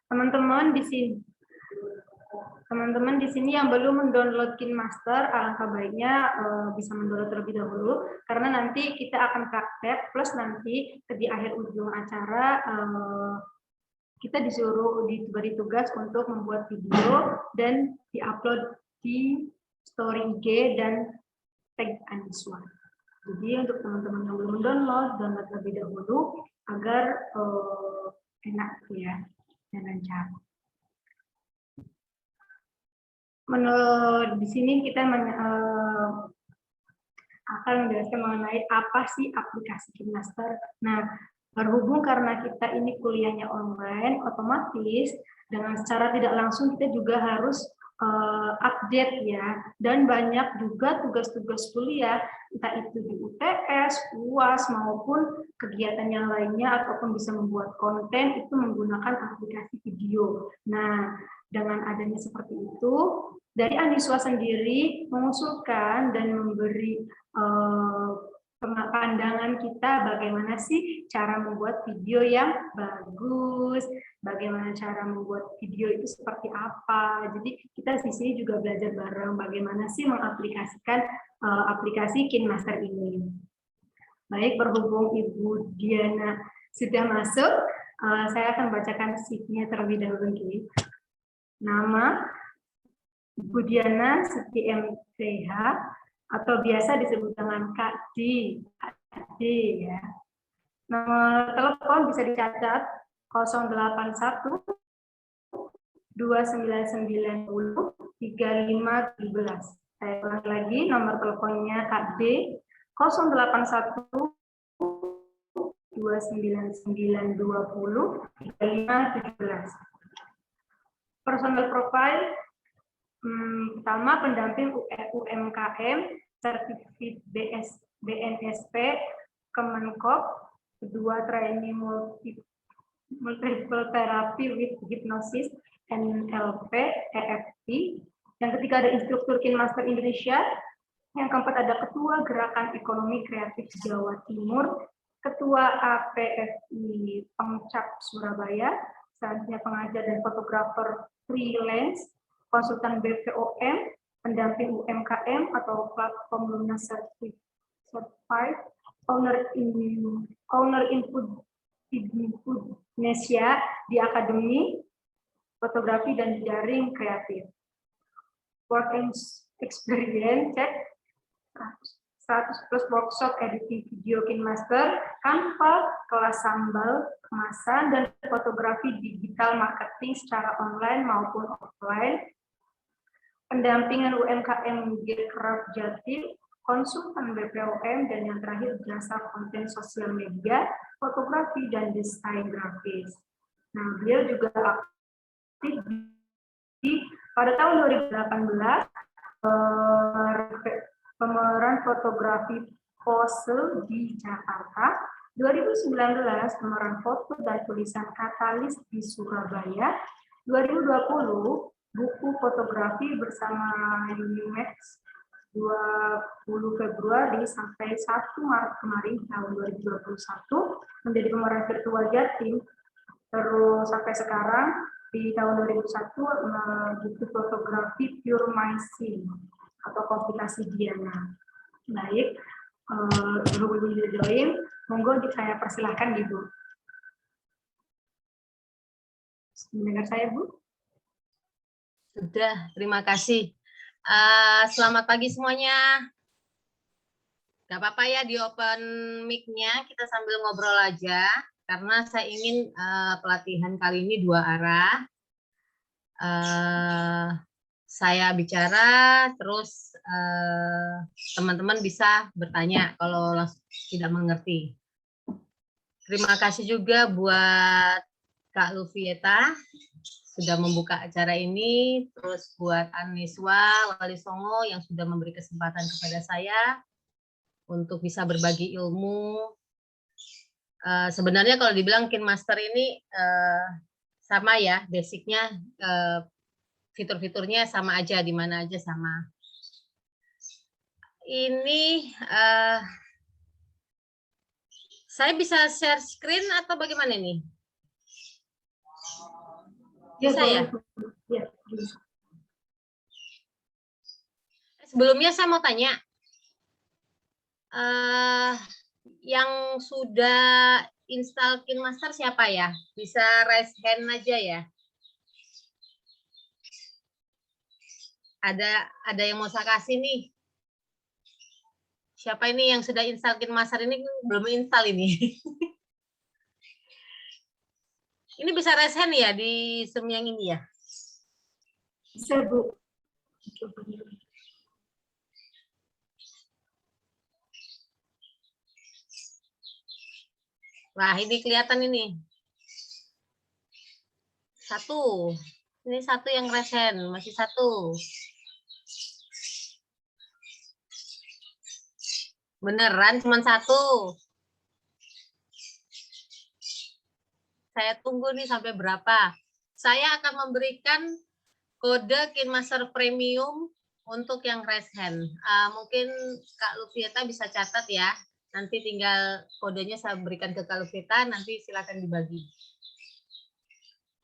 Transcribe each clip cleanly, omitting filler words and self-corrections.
Teman-teman di sini, yang belum mendownload KineMaster, alangkah baiknya bisa mendownload terlebih dahulu, karena nanti kita akan praktek, plus nanti di akhir ujung acara kita diberi tugas untuk membuat video dan diupload di story IG dan tag Aniswa. Jadi untuk teman-teman yang belum mendownload, download terlebih dahulu agar enak ya dan lancar. Di sini kita akan menjelaskan mengenai apa sih aplikasi KineMaster. Nah, berhubung karena kita ini kuliahnya online, otomatis dengan secara tidak langsung kita juga harus update ya. Dan banyak juga tugas-tugas kuliah, entah itu di UTS, UAS, maupun kegiatan yang lainnya, ataupun bisa membuat konten itu menggunakan aplikasi video. Nah, dengan adanya seperti itu, dari Aniswa sendiri mengusulkan dan memberi pandangan kita bagaimana sih cara membuat video yang bagus, bagaimana cara membuat video itu seperti apa. Jadi kita di sini juga belajar bareng bagaimana sih mengaplikasikan aplikasi KineMaster ini. Baik, berhubung Ibu Diana sudah masuk, saya akan bacakan CV-nya terlebih dahulu. Nama Ibu Diana Siti MTH, atau biasa disebut dengan Kak D, ya. Nomor telepon bisa dicatat 081 2990 3517. Saya ulangi lagi, nomor teleponnya Kak D 081 29920 3517. Personal profile pertama, pendamping UMKM, sertifikat BNSP, Kemenkop. Kedua, training multiple therapy with hypnosis, NLP, EFT. Yang ketiga, ada instruktur KineMaster Indonesia. Yang keempat, ada ketua Gerakan Ekonomi Kreatif Jawa Timur, ketua APFI Pemcap Surabaya, selanjutnya pengajar dan fotografer freelance, konsultan BPOM, pendamping UMKM atau platform lunas certified, owner Indonesia di akademi fotografi dan jaring kreatif. Work experience cek 100 plus workshop editing video KineMaster, Canva, kelas sambal, kemasan, dan fotografi digital marketing secara online maupun offline. Pendampingan UMKM Gearcraft Jatim, konsultan BPOM, dan yang terakhir jasa konten sosial media, fotografi, dan desain grafis. Nah, beliau juga aktif pada tahun 2018 pemeran fotografi pose di Jakarta, 2019 pemeran foto dan tulisan katalis di Surabaya, 2020 buku fotografi bersama Unimax 20 Februari sampai 1 Maret kemarin tahun 2021 menjadi pemeran virtual Jatim. Terus sampai sekarang di tahun 2001 buku fotografi Pure My Scene atau kompilasi Diana. Baik, berhubung join, monggo saya persilahkan Ibu. Mendengar saya, Bu? Sudah, terima kasih. Selamat pagi semuanya. Gak apa-apa ya di open mic-nya, kita sambil ngobrol aja. Karena saya ingin pelatihan kali ini dua arah. Saya bicara, terus teman-teman bisa bertanya kalau tidak mengerti. Terima kasih juga buat Kak Lufieta sudah membuka acara ini, terus buat Aniswa Wali Songo yang sudah memberi kesempatan kepada saya untuk bisa berbagi ilmu. Sebenarnya kalau dibilang KineMaster ini sama ya, basicnya fitur-fiturnya sama aja, di mana aja sama. Ini saya bisa share screen atau bagaimana nih? Ya, Bisa ya? Ya, bisa. Sebelumnya saya mau tanya, yang sudah install KineMaster siapa ya? Bisa raise hand aja ya. Ada yang mau saya kasih nih. Siapa ini yang sudah install KineMaster ini? Belum install ini. Ini bisa raise hand ya di Zoom yang ini ya? Bisa, Bu. Wah, ini kelihatan ini. Satu. Ini satu yang raise hand, masih satu. Beneran cuma satu. Saya tunggu nih sampai berapa. Saya akan memberikan kode KineMaster Premium untuk yang raise hand. Mungkin Kak Lufieta bisa catat ya. Nanti tinggal kodenya saya berikan ke Kak Lufieta, nanti silakan dibagi.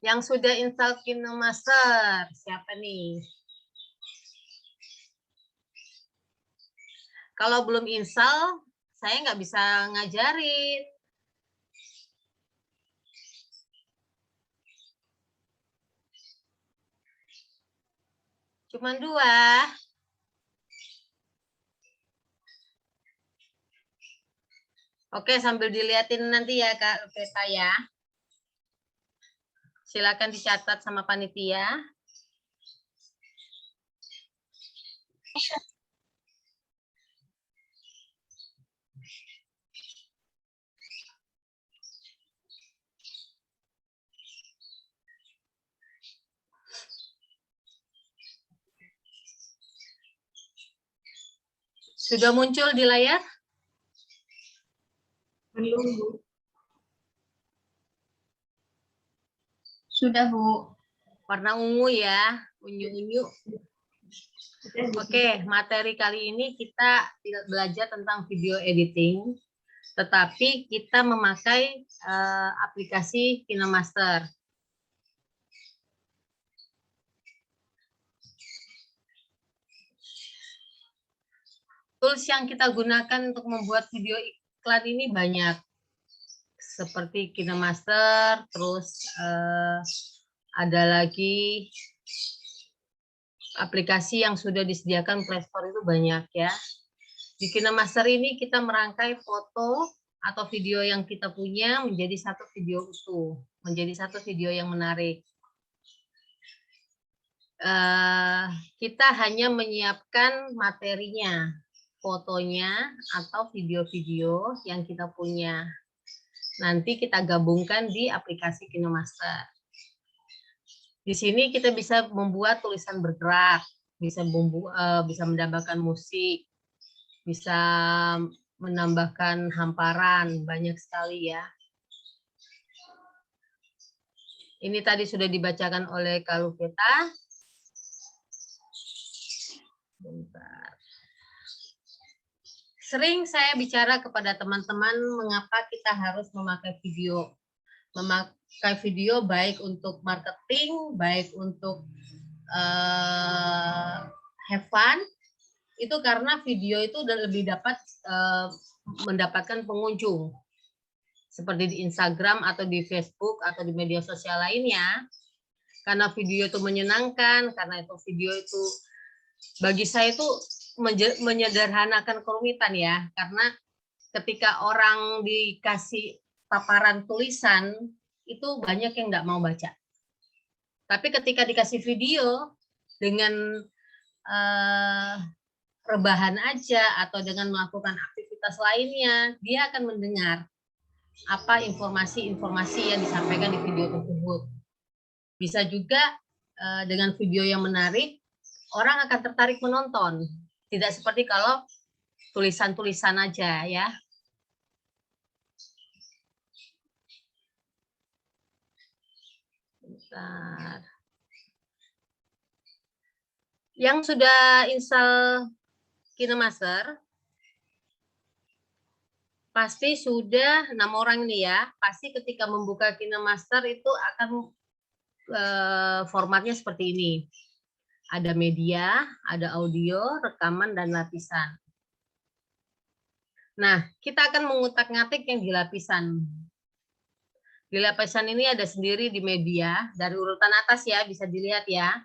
Yang sudah install KineMaster, siapa nih? Kalau belum install, saya nggak bisa ngajarin. Cuman 2. Oke, sambil dilihatin nanti ya Kak Peta ya. Silakan dicatat sama panitia. Sudah muncul di layar? Belum, Bu. Sudah, Bu. Warna ungu ya, unyu-unyu. Oke, materi kali ini kita belajar tentang video editing, tetapi kita memakai aplikasi KineMaster. Tools yang kita gunakan untuk membuat video iklan ini banyak, seperti KineMaster, terus ada lagi aplikasi yang sudah disediakan Play Store itu banyak ya. Di KineMaster ini kita merangkai foto atau video yang kita punya menjadi satu video utuh, menjadi satu video yang menarik. Kita hanya menyiapkan materinya, fotonya atau video-video yang kita punya. Nanti kita gabungkan di aplikasi KineMaster. Di sini kita bisa membuat tulisan bergerak, bisa menambahkan musik, bisa menambahkan hamparan, banyak sekali ya. Ini tadi sudah dibacakan oleh Kak Lufeta. Bentar. Sering saya bicara kepada teman-teman mengapa kita harus memakai video. Memakai video baik untuk marketing, baik untuk have fun, itu karena video itu udah lebih dapat mendapatkan pengunjung. Seperti di Instagram atau di Facebook atau di media sosial lainnya. Karena video itu menyenangkan, karena itu video itu bagi saya itu menyederhanakan kerumitan ya, karena ketika orang dikasih paparan tulisan itu banyak yang nggak mau baca. Tapi ketika dikasih video dengan rebahan aja atau dengan melakukan aktivitas lainnya, dia akan mendengar apa informasi-informasi yang disampaikan di video tersebut. Bisa juga dengan video yang menarik, orang akan tertarik menonton. Tidak seperti kalau tulisan-tulisan aja ya. Bentar. Yang sudah install KineMaster, pasti sudah 6 orang ini ya. Pasti ketika membuka KineMaster itu akan formatnya seperti ini. Ada media, ada audio, rekaman, dan lapisan. Nah, kita akan mengutak-ngatik yang di lapisan. Di lapisan ini ada sendiri di media, dari urutan atas ya, bisa dilihat ya.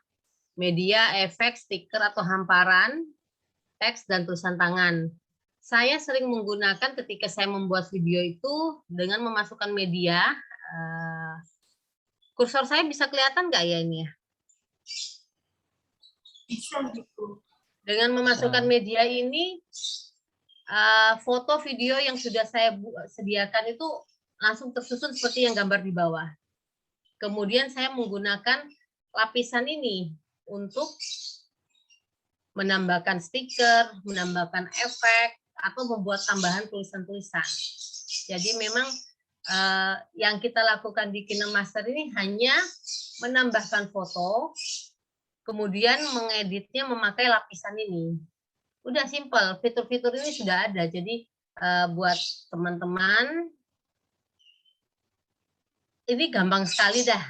Media, efek, stiker atau hamparan, teks, dan tulisan tangan. Saya sering menggunakan ketika saya membuat video itu dengan memasukkan media. Kursor saya bisa kelihatan nggak ya ini ya? Bisa gitu. Dengan memasukkan media ini, foto video yang sudah saya sediakan itu langsung tersusun seperti yang gambar di bawah. Kemudian saya menggunakan lapisan ini untuk menambahkan stiker, menambahkan efek, atau membuat tambahan tulisan-tulisan. Jadi memang yang kita lakukan di KineMaster ini hanya menambahkan foto, kemudian mengeditnya memakai lapisan ini. Udah simple, fitur-fitur ini sudah ada. Jadi buat teman-teman, ini gampang sekali dah.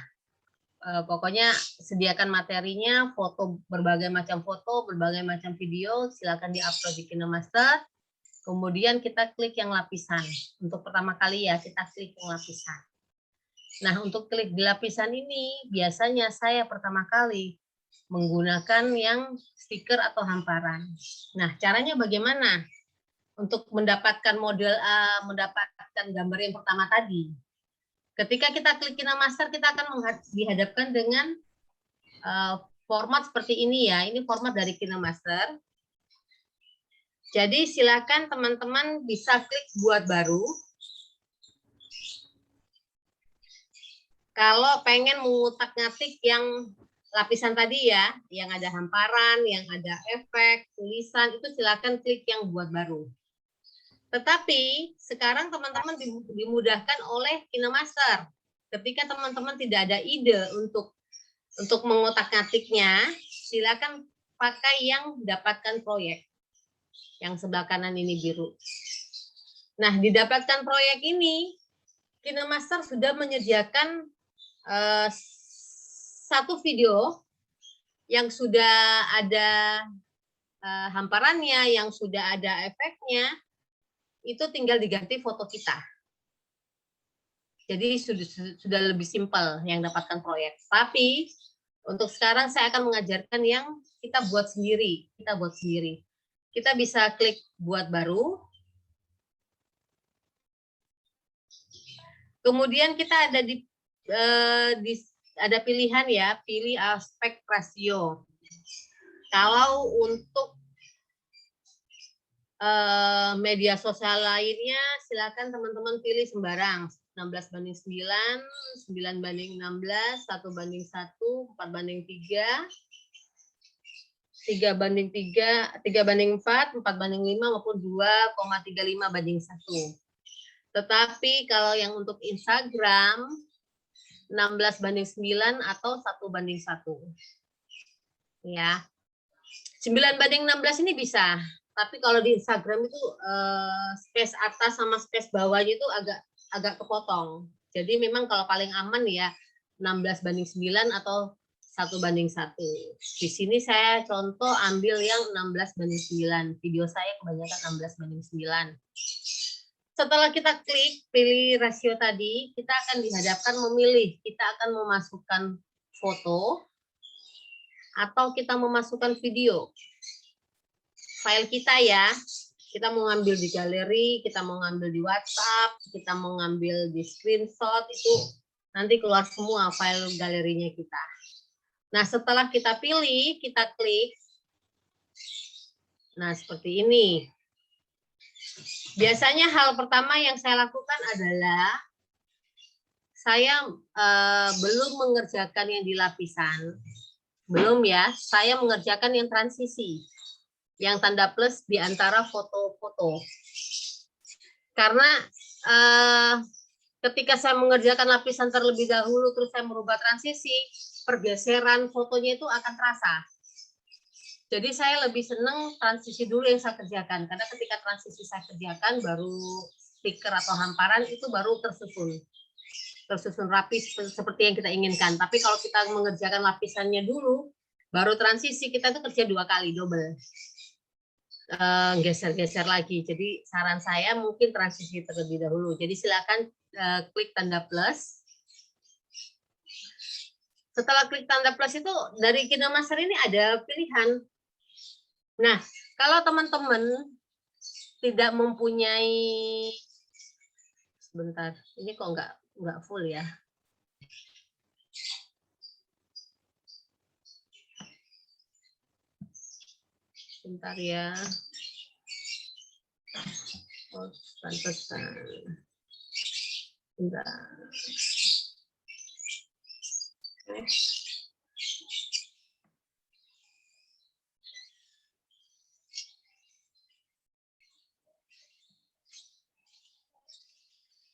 Pokoknya sediakan materinya, foto, berbagai macam foto, berbagai macam video, silakan di-upload di KineMaster. Kemudian kita klik yang lapisan. Untuk pertama kali ya, kita klik yang lapisan. Nah, untuk klik di lapisan ini, biasanya saya pertama kali menggunakan yang stiker atau hamparan. Nah, caranya bagaimana? Untuk mendapatkan model, mendapatkan gambar yang pertama tadi. Ketika kita klik KineMaster, kita akan dihadapkan dengan format seperti ini ya. Ini format dari KineMaster. Jadi silakan teman-teman bisa klik buat baru. Kalau pengen mengutak-ngatik yang lapisan tadi ya, yang ada hamparan, yang ada efek, tulisan, itu silakan klik yang buat baru. Tetapi sekarang teman-teman dimudahkan oleh KineMaster. Ketika teman-teman tidak ada ide untuk mengotak-ngatiknya, silakan pakai yang dapatkan proyek. Yang sebelah kanan ini biru. Nah, didapatkan proyek ini, KineMaster sudah menyediakan satu video yang sudah ada hamparannya, yang sudah ada efeknya. Itu tinggal diganti foto kita. Jadi sudah lebih simpel yang dapatkan proyek. Tapi untuk sekarang saya akan mengajarkan yang kita buat sendiri. Kita bisa klik buat baru. Kemudian kita ada ada pilihan ya, pilih aspek rasio. Kalau untuk media sosial lainnya, silakan teman-teman pilih sembarang. 16:9, 9:16, 1:1, 4:3, 3:3, 3:4, 4:5, maupun 2,35:1. Tetapi kalau yang untuk Instagram, 16:9 atau 1:1. Ya. 9:16 ini bisa. Tapi kalau di Instagram itu space atas sama space bawahnya itu agak kepotong. Jadi memang kalau paling aman ya 16:9 atau 1:1. Di sini saya contoh ambil yang 16:9. Video saya kebanyakan 16:9. Setelah kita klik pilih rasio tadi, kita akan dihadapkan memilih. Kita akan memasukkan foto atau kita memasukkan video. File kita ya, kita mau ngambil di galeri, kita mau ngambil di WhatsApp, kita mau ngambil di screenshot, itu nanti keluar semua file galerinya kita. Nah, setelah kita pilih, kita klik. Nah, seperti ini. Biasanya hal pertama yang saya lakukan adalah saya belum mengerjakan yang di lapisan. Belum ya, saya mengerjakan yang transisi. Yang tanda plus di antara foto-foto. Karena ketika saya mengerjakan lapisan terlebih dahulu, terus saya merubah transisi, pergeseran fotonya itu akan terasa. Jadi saya lebih senang transisi dulu yang saya kerjakan. Karena ketika transisi saya kerjakan, baru stiker atau hamparan itu baru tersusun. tersusun rapi seperti yang kita inginkan. Tapi kalau kita mengerjakan lapisannya dulu, baru transisi, kita tuh kerja 2 kali, double. Geser-geser lagi. Jadi saran saya mungkin transisi terlebih dahulu. Jadi silakan klik tanda plus. Setelah klik tanda plus itu dari KineMaster ini ada pilihan. Nah, kalau teman-teman tidak mempunyai, sebentar, ini kok nggak full ya. Bentar ya. Oh, pantesan. Bentar. Oke.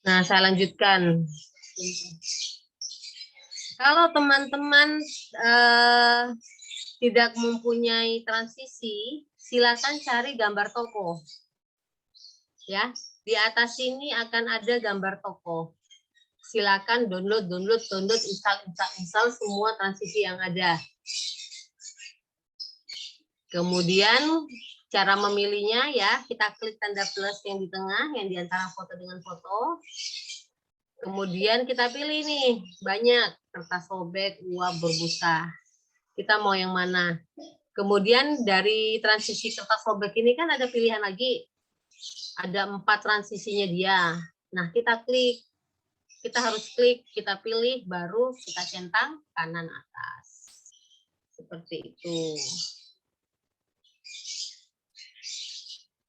Nah, saya lanjutkan. Kalau teman-teman tidak mempunyai transisi, silakan cari gambar toko. Ya, di atas sini akan ada gambar toko. Silakan download, install semua transisi yang ada. Kemudian cara memilihnya ya, kita klik tanda plus yang di tengah, yang di antara foto dengan foto. Kemudian kita pilih nih, banyak kertas sobek, uap, berbusa. Kita mau yang mana? Kemudian dari transisi kertas sobek ini kan ada pilihan lagi. Ada 4 transisinya dia. Nah, kita klik. Kita harus klik, kita pilih, baru kita centang kanan atas. Seperti itu.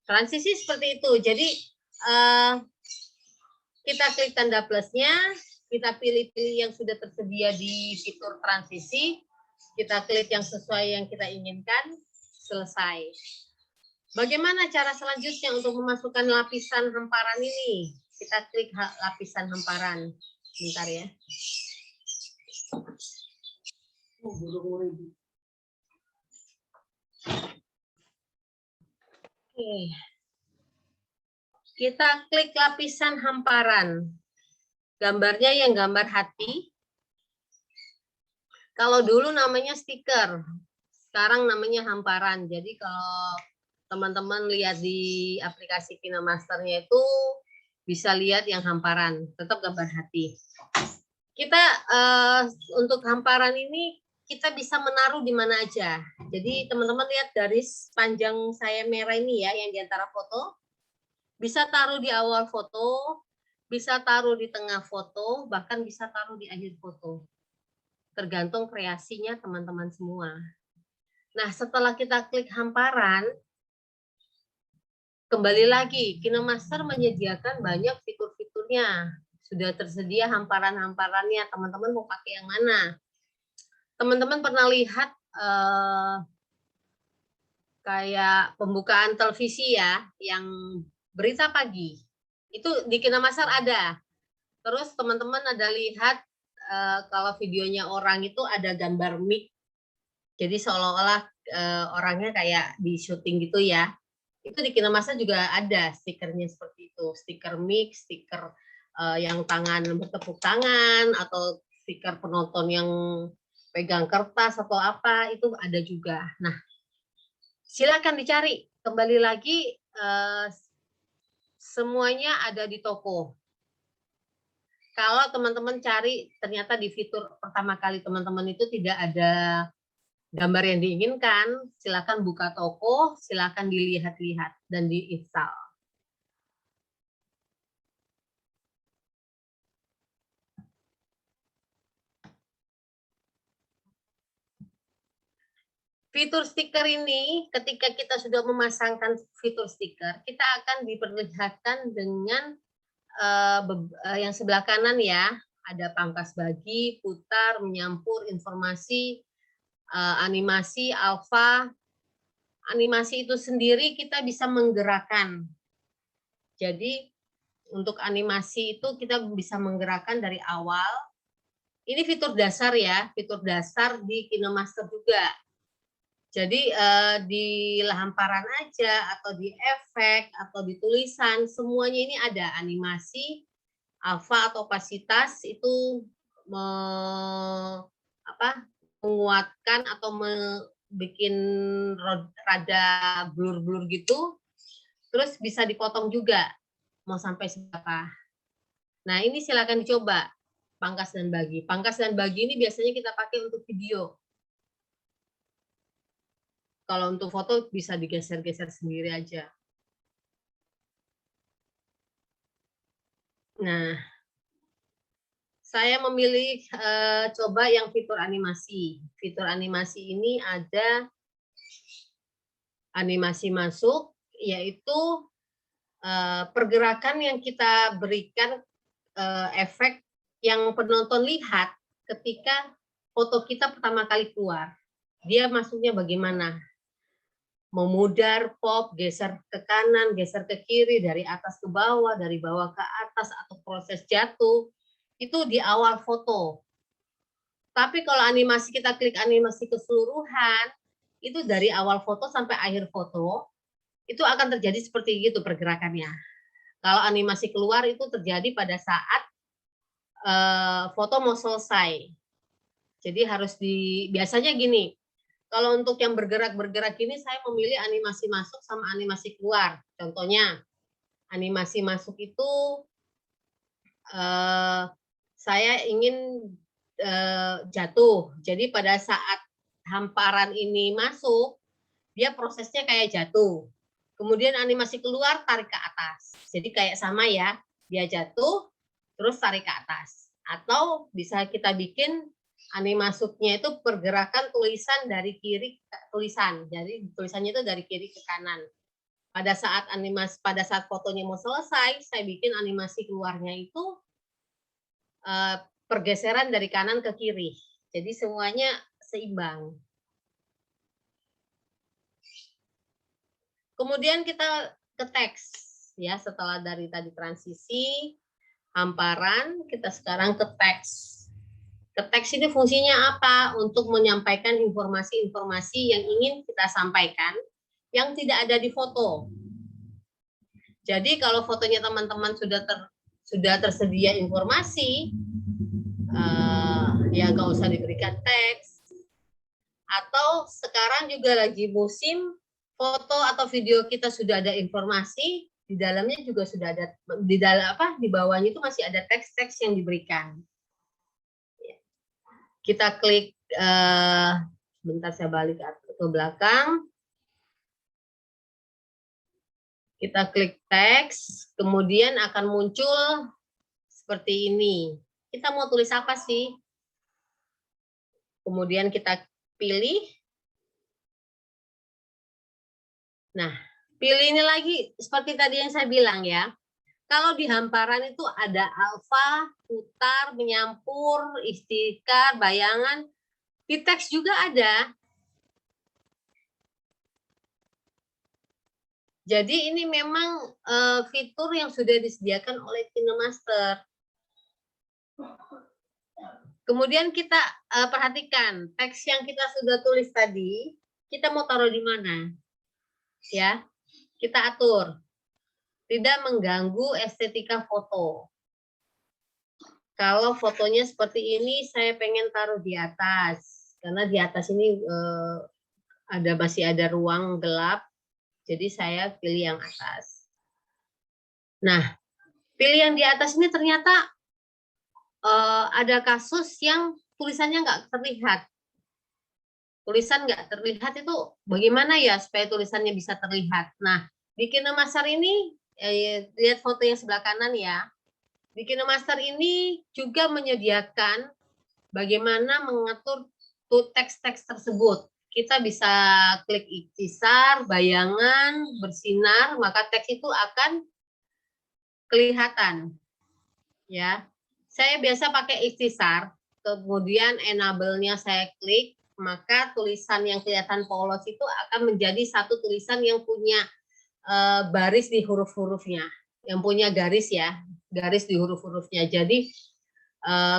Transisi seperti itu. Jadi kita klik tanda plusnya, kita pilih-pilih yang sudah tersedia di fitur transisi, kita klik yang sesuai yang kita inginkan, selesai. Bagaimana cara selanjutnya untuk memasukkan lapisan hamparan ini? Kita klik lapisan hamparan. Bentar ya. Oke. Kita klik lapisan hamparan. Gambarnya yang gambar hati. Kalau dulu namanya stiker, sekarang namanya hamparan. Jadi kalau teman-teman lihat di aplikasi KineMaster-nya itu bisa lihat yang hamparan, tetap gambar hati. Kita untuk hamparan ini kita bisa menaruh di mana aja. Jadi teman-teman lihat garis panjang saya merah ini ya, yang di antara foto. Bisa taruh di awal foto, bisa taruh di tengah foto, bahkan bisa taruh di akhir foto. Tergantung kreasinya teman-teman semua. Nah, setelah kita klik hamparan, kembali lagi, KineMaster menyediakan banyak fitur-fiturnya. Sudah tersedia hamparan-hamparannya, teman-teman mau pakai yang mana? Teman-teman pernah lihat kayak pembukaan televisi ya, yang berita pagi. Itu di KineMaster ada. Terus teman-teman ada lihat kalau videonya orang itu ada gambar mic. Jadi seolah-olah orangnya kayak di syuting gitu ya. Itu di KineMaster juga ada stikernya seperti itu. Stiker mic, stiker yang tangan bertepuk tangan, atau stiker penonton yang pegang kertas atau apa, itu ada juga. Nah, silakan dicari. Kembali lagi, semuanya ada di toko. Kalau teman-teman cari, ternyata di fitur pertama kali teman-teman itu tidak ada gambar yang diinginkan, silakan buka toko, silakan dilihat-lihat dan diinstal. Fitur stiker ini, ketika kita sudah memasangkan fitur stiker, kita akan diperlihatkan dengan yang sebelah kanan ya, ada pangkas bagi, putar, menyampur, informasi, animasi, alfa. Animasi itu sendiri kita bisa menggerakkan. Jadi untuk animasi itu kita bisa menggerakkan dari awal. Ini fitur dasar ya, fitur dasar di KineMaster juga. Jadi di hamparan aja, atau di efek, atau di tulisan, semuanya ini ada animasi. alfa atau opasitas itu menguatkan atau bikin rada blur-blur gitu, terus bisa dipotong juga mau sampai seberapa. Nah ini silakan dicoba pangkas dan bagi. Pangkas dan bagi ini biasanya kita pakai untuk video. Kalau untuk foto bisa digeser-geser sendiri aja. Nah, saya memilih coba yang fitur animasi. Fitur animasi ini ada animasi masuk, yaitu pergerakan yang kita berikan efek yang penonton lihat ketika foto kita pertama kali keluar. Dia masuknya bagaimana? Memudar, pop, geser ke kanan, geser ke kiri, dari atas ke bawah, dari bawah ke atas, atau proses jatuh. Itu di awal foto. Tapi kalau animasi, kita klik animasi keseluruhan, itu dari awal foto sampai akhir foto, itu akan terjadi seperti itu pergerakannya. Kalau animasi keluar itu terjadi pada saat foto mau selesai. Jadi harus biasanya gini, kalau untuk yang bergerak-bergerak ini saya memilih animasi masuk sama animasi keluar. Contohnya, animasi masuk itu saya ingin jatuh. Jadi pada saat hamparan ini masuk, dia prosesnya kayak jatuh. Kemudian animasi keluar, tarik ke atas. Jadi kayak sama ya, dia jatuh, terus tarik ke atas. Atau bisa kita bikin animasuknya itu pergerakan tulisan dari kiri ke tulisan. Jadi tulisannya itu dari kiri ke kanan. Pada saat fotonya mau selesai, saya bikin animasi keluarnya itu pergeseran dari kanan ke kiri. Jadi semuanya seimbang. Kemudian kita ke teks ya, setelah dari tadi transisi, hamparan, kita sekarang ke teks. Ke teks ini fungsinya apa? Untuk menyampaikan informasi-informasi yang ingin kita sampaikan yang tidak ada di foto. Jadi kalau fotonya teman-teman sudah tersedia informasi, ya nggak usah diberikan teks. Atau sekarang juga lagi musim foto atau video kita sudah ada informasi, di dalamnya juga sudah ada, di bawahnya itu masih ada teks-teks yang diberikan. Kita klik, bentar saya balik ke belakang. Kita klik teks, kemudian akan muncul seperti ini. Kita mau tulis apa sih? Kemudian kita pilih. Nah, pilih ini lagi seperti tadi yang saya bilang ya. Kalau di hamparan itu ada alfa, putar, menyampur, istiqar, bayangan. Di teks juga ada. Jadi ini memang fitur yang sudah disediakan oleh KineMaster. Kemudian kita perhatikan teks yang kita sudah tulis tadi, kita mau taruh di mana? Ya, kita atur. Tidak mengganggu estetika foto. Kalau fotonya seperti ini, saya pengen taruh di atas, karena di atas ini masih ada ruang gelap, jadi saya pilih yang atas. Nah, pilih yang di atas ini ternyata ada kasus yang tulisannya nggak terlihat. Tulisan nggak terlihat itu bagaimana ya supaya tulisannya bisa terlihat? Nah, di KineMaster ini, lihat foto yang sebelah kanan ya. Di KineMaster ini juga menyediakan bagaimana mengatur teks-teks tersebut. Kita bisa klik ikhtisar, bayangan, bersinar, maka teks itu akan kelihatan. Ya, saya biasa pakai ikhtisar, kemudian enable-nya saya klik, maka tulisan yang kelihatan polos itu akan menjadi satu tulisan yang punya baris di huruf-hurufnya, yang punya garis ya, garis di huruf-hurufnya. Jadi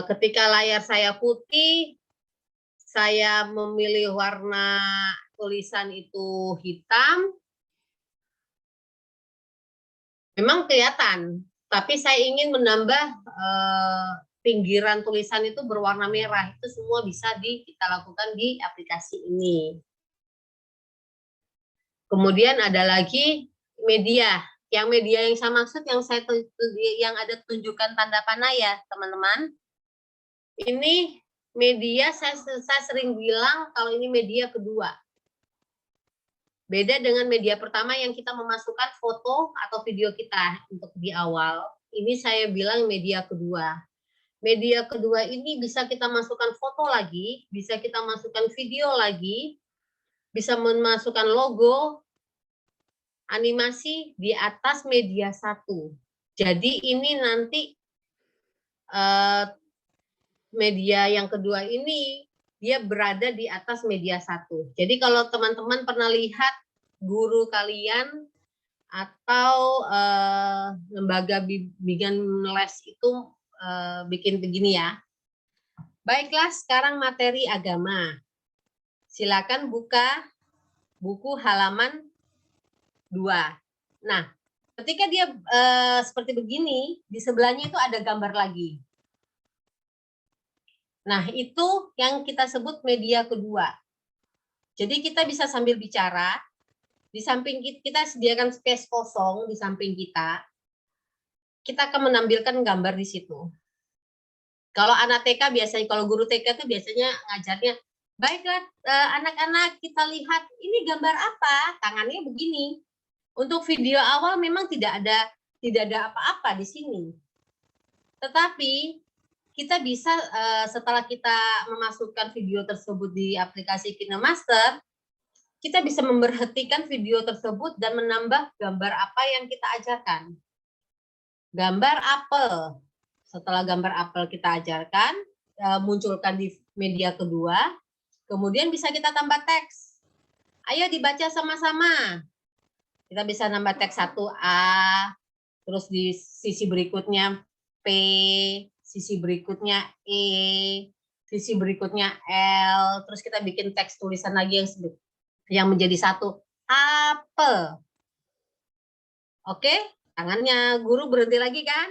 ketika layar saya putih, saya memilih warna tulisan itu hitam, memang kelihatan Tapi saya ingin menambah pinggiran tulisan itu berwarna merah. Itu semua bisa kita lakukan di aplikasi ini. Kemudian ada lagi media. Yang media yang saya maksud yang ada tunjukkan tanda panah ya, teman-teman. Ini media saya sering bilang kalau ini media kedua. Beda dengan media pertama yang kita memasukkan foto atau video kita untuk di awal. Ini saya bilang media kedua. Media kedua ini bisa kita masukkan foto lagi, bisa kita masukkan video lagi, bisa memasukkan logo, animasi di atas media satu. Jadi ini nanti media yang kedua ini dia berada di atas media satu. Jadi kalau teman-teman pernah lihat guru kalian atau lembaga bimbingan les itu bikin begini ya. Baiklah, sekarang materi agama. Silakan buka buku halaman 2. Nah, ketika dia seperti begini, di sebelahnya itu ada gambar lagi. Nah, itu yang kita sebut media kedua. Jadi kita bisa sambil bicara, di samping kita sediakan space kosong di samping kita akan menampilkan gambar di situ. Kalau anak TK biasanya, kalau guru TK itu biasanya ngajarnya, baiklah anak-anak kita lihat ini gambar apa, tangannya begini. Untuk video awal memang tidak ada apa-apa di sini. Tetapi kita bisa setelah kita memasukkan video tersebut di aplikasi KineMaster, kita bisa memberhentikan video tersebut dan menambah gambar apa yang kita ajarkan. Gambar apel. Setelah gambar apel kita ajarkan, munculkan di media kedua, kemudian bisa kita tambah teks. Ayo dibaca sama-sama. Kita bisa nambah teks 1A, terus di sisi berikutnya P, sisi berikutnya E, sisi berikutnya L, terus kita bikin teks tulisan lagi yang menjadi satu, apel. Oke, tangannya guru berhenti lagi kan?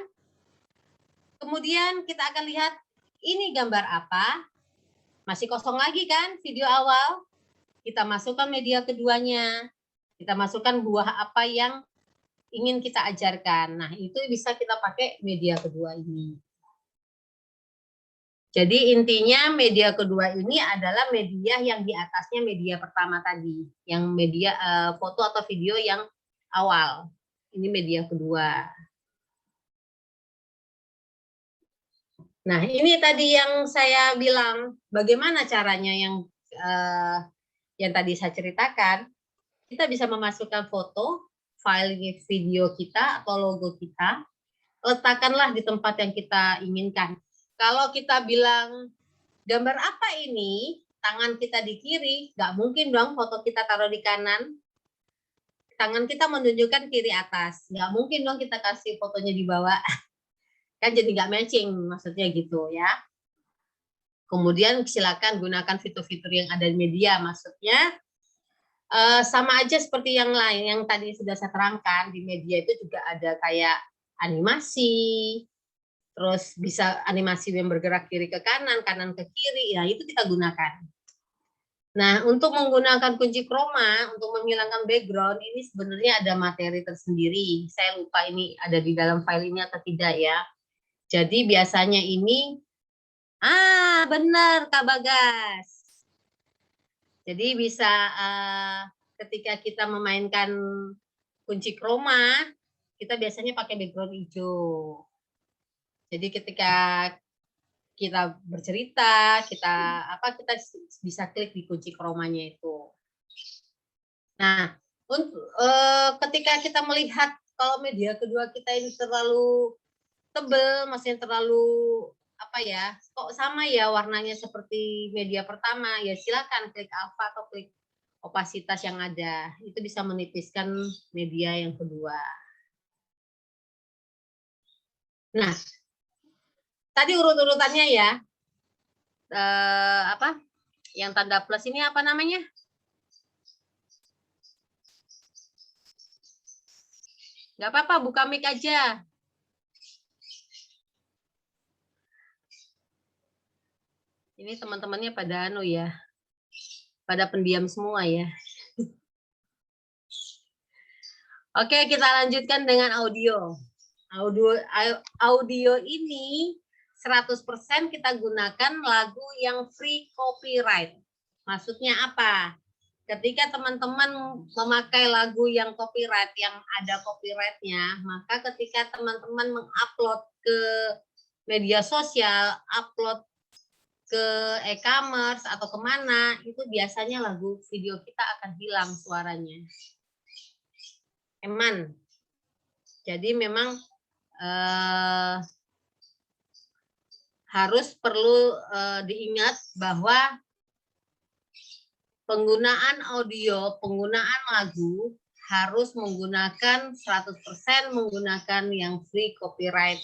Kemudian kita akan lihat ini gambar apa, masih kosong lagi kan video awal, kita masukkan media keduanya, kita masukkan buah apa yang ingin kita ajarkan. Nah, itu bisa kita pakai media kedua ini. Jadi intinya media kedua ini adalah media yang di atasnya media pertama tadi, yang media foto atau video yang awal. Ini media kedua. Nah, ini tadi yang saya bilang, bagaimana caranya yang tadi saya ceritakan. Kita bisa memasukkan foto, file video kita atau logo kita, letakkanlah di tempat yang kita inginkan. Kalau kita bilang, gambar apa ini? Tangan kita di kiri, nggak mungkin dong foto kita taruh di kanan. Tangan kita menunjukkan kiri atas. Nggak mungkin dong kita kasih fotonya di bawah. Kan jadi nggak matching, maksudnya gitu ya. Kemudian silakan gunakan fitur-fitur yang ada di media, maksudnya sama aja seperti yang lain yang tadi sudah saya terangkan. Di media itu juga ada kayak animasi, terus bisa animasi yang bergerak kiri ke kanan, kanan ke kiri, ya itu kita gunakan. Nah, untuk menggunakan kunci chroma, untuk menghilangkan background, ini sebenarnya ada materi tersendiri. Saya lupa ini ada di dalam file ini atau tidak ya. Jadi biasanya ini, benar Kak Bagas. Jadi bisa ketika kita memainkan kunci chroma, kita biasanya pakai background hijau. Jadi ketika kita bercerita, kita bisa klik di kunci chromanya itu. Nah, ketika kita melihat kalau media kedua kita ini terlalu tebal, maksudnya terlalu kok sama ya warnanya seperti media pertama, ya silakan klik alpha atau klik opasitas yang ada, itu bisa menipiskan media yang kedua. Nah, tadi urut-urutannya ya, yang tanda plus ini apa namanya? Nggak apa-apa, buka mic aja. Ini teman-temannya pada ya, pada pendiam semua ya. Oke, kita lanjutkan dengan audio. Audio ini 100% kita gunakan lagu yang free copyright. Maksudnya apa? Ketika teman-teman memakai lagu yang copyright, yang ada copyrightnya, maka ketika teman-teman mengupload ke media sosial, upload ke e-commerce atau kemana, itu biasanya lagu video kita akan hilang suaranya. Eman. Jadi memang harus perlu diingat bahwa penggunaan audio, penggunaan lagu harus menggunakan 100% menggunakan yang free copyright.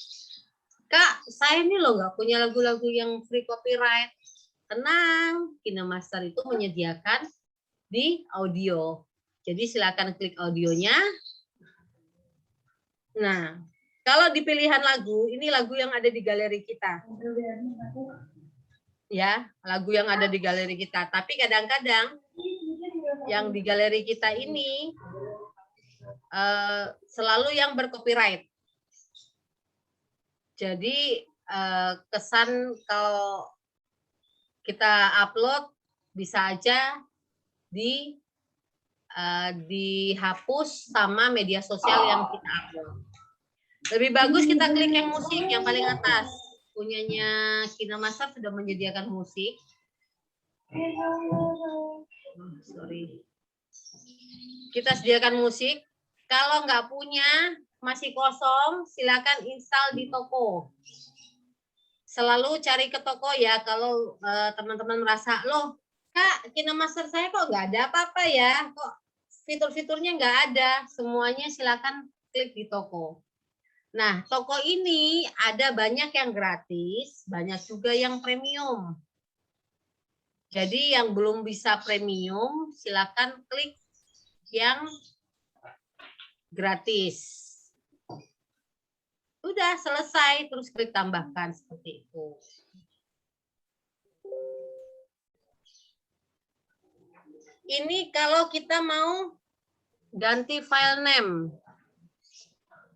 Kak, saya ini loh nggak punya lagu-lagu yang free copyright. Tenang, KineMaster itu menyediakan di audio. Jadi silakan klik audionya. Nah, kalau di pilihan lagu, ini lagu yang ada di galeri kita. Ya, lagu yang ada di galeri kita. Tapi kadang-kadang yang di galeri kita ini selalu yang bercopyright. Jadi kesan kalau kita upload bisa aja dihapus sama media sosial yang kita upload. Lebih bagus kita klik yang musik yang paling atas. Punyanya KineMaster sudah menyediakan musik. Sorry. Kita sediakan musik. Kalau nggak punya, masih kosong, silakan install di toko. Selalu cari ke toko ya. Kalau teman-teman merasa, loh, Kak, KineMaster saya kok nggak ada apa-apa ya? Kok fitur-fiturnya nggak ada? Semuanya silakan klik di toko. Nah, toko ini ada banyak yang gratis, banyak juga yang premium. Jadi yang belum bisa premium, silakan klik yang gratis. Udah selesai, terus klik tambahkan seperti itu. Ini kalau kita mau ganti file name.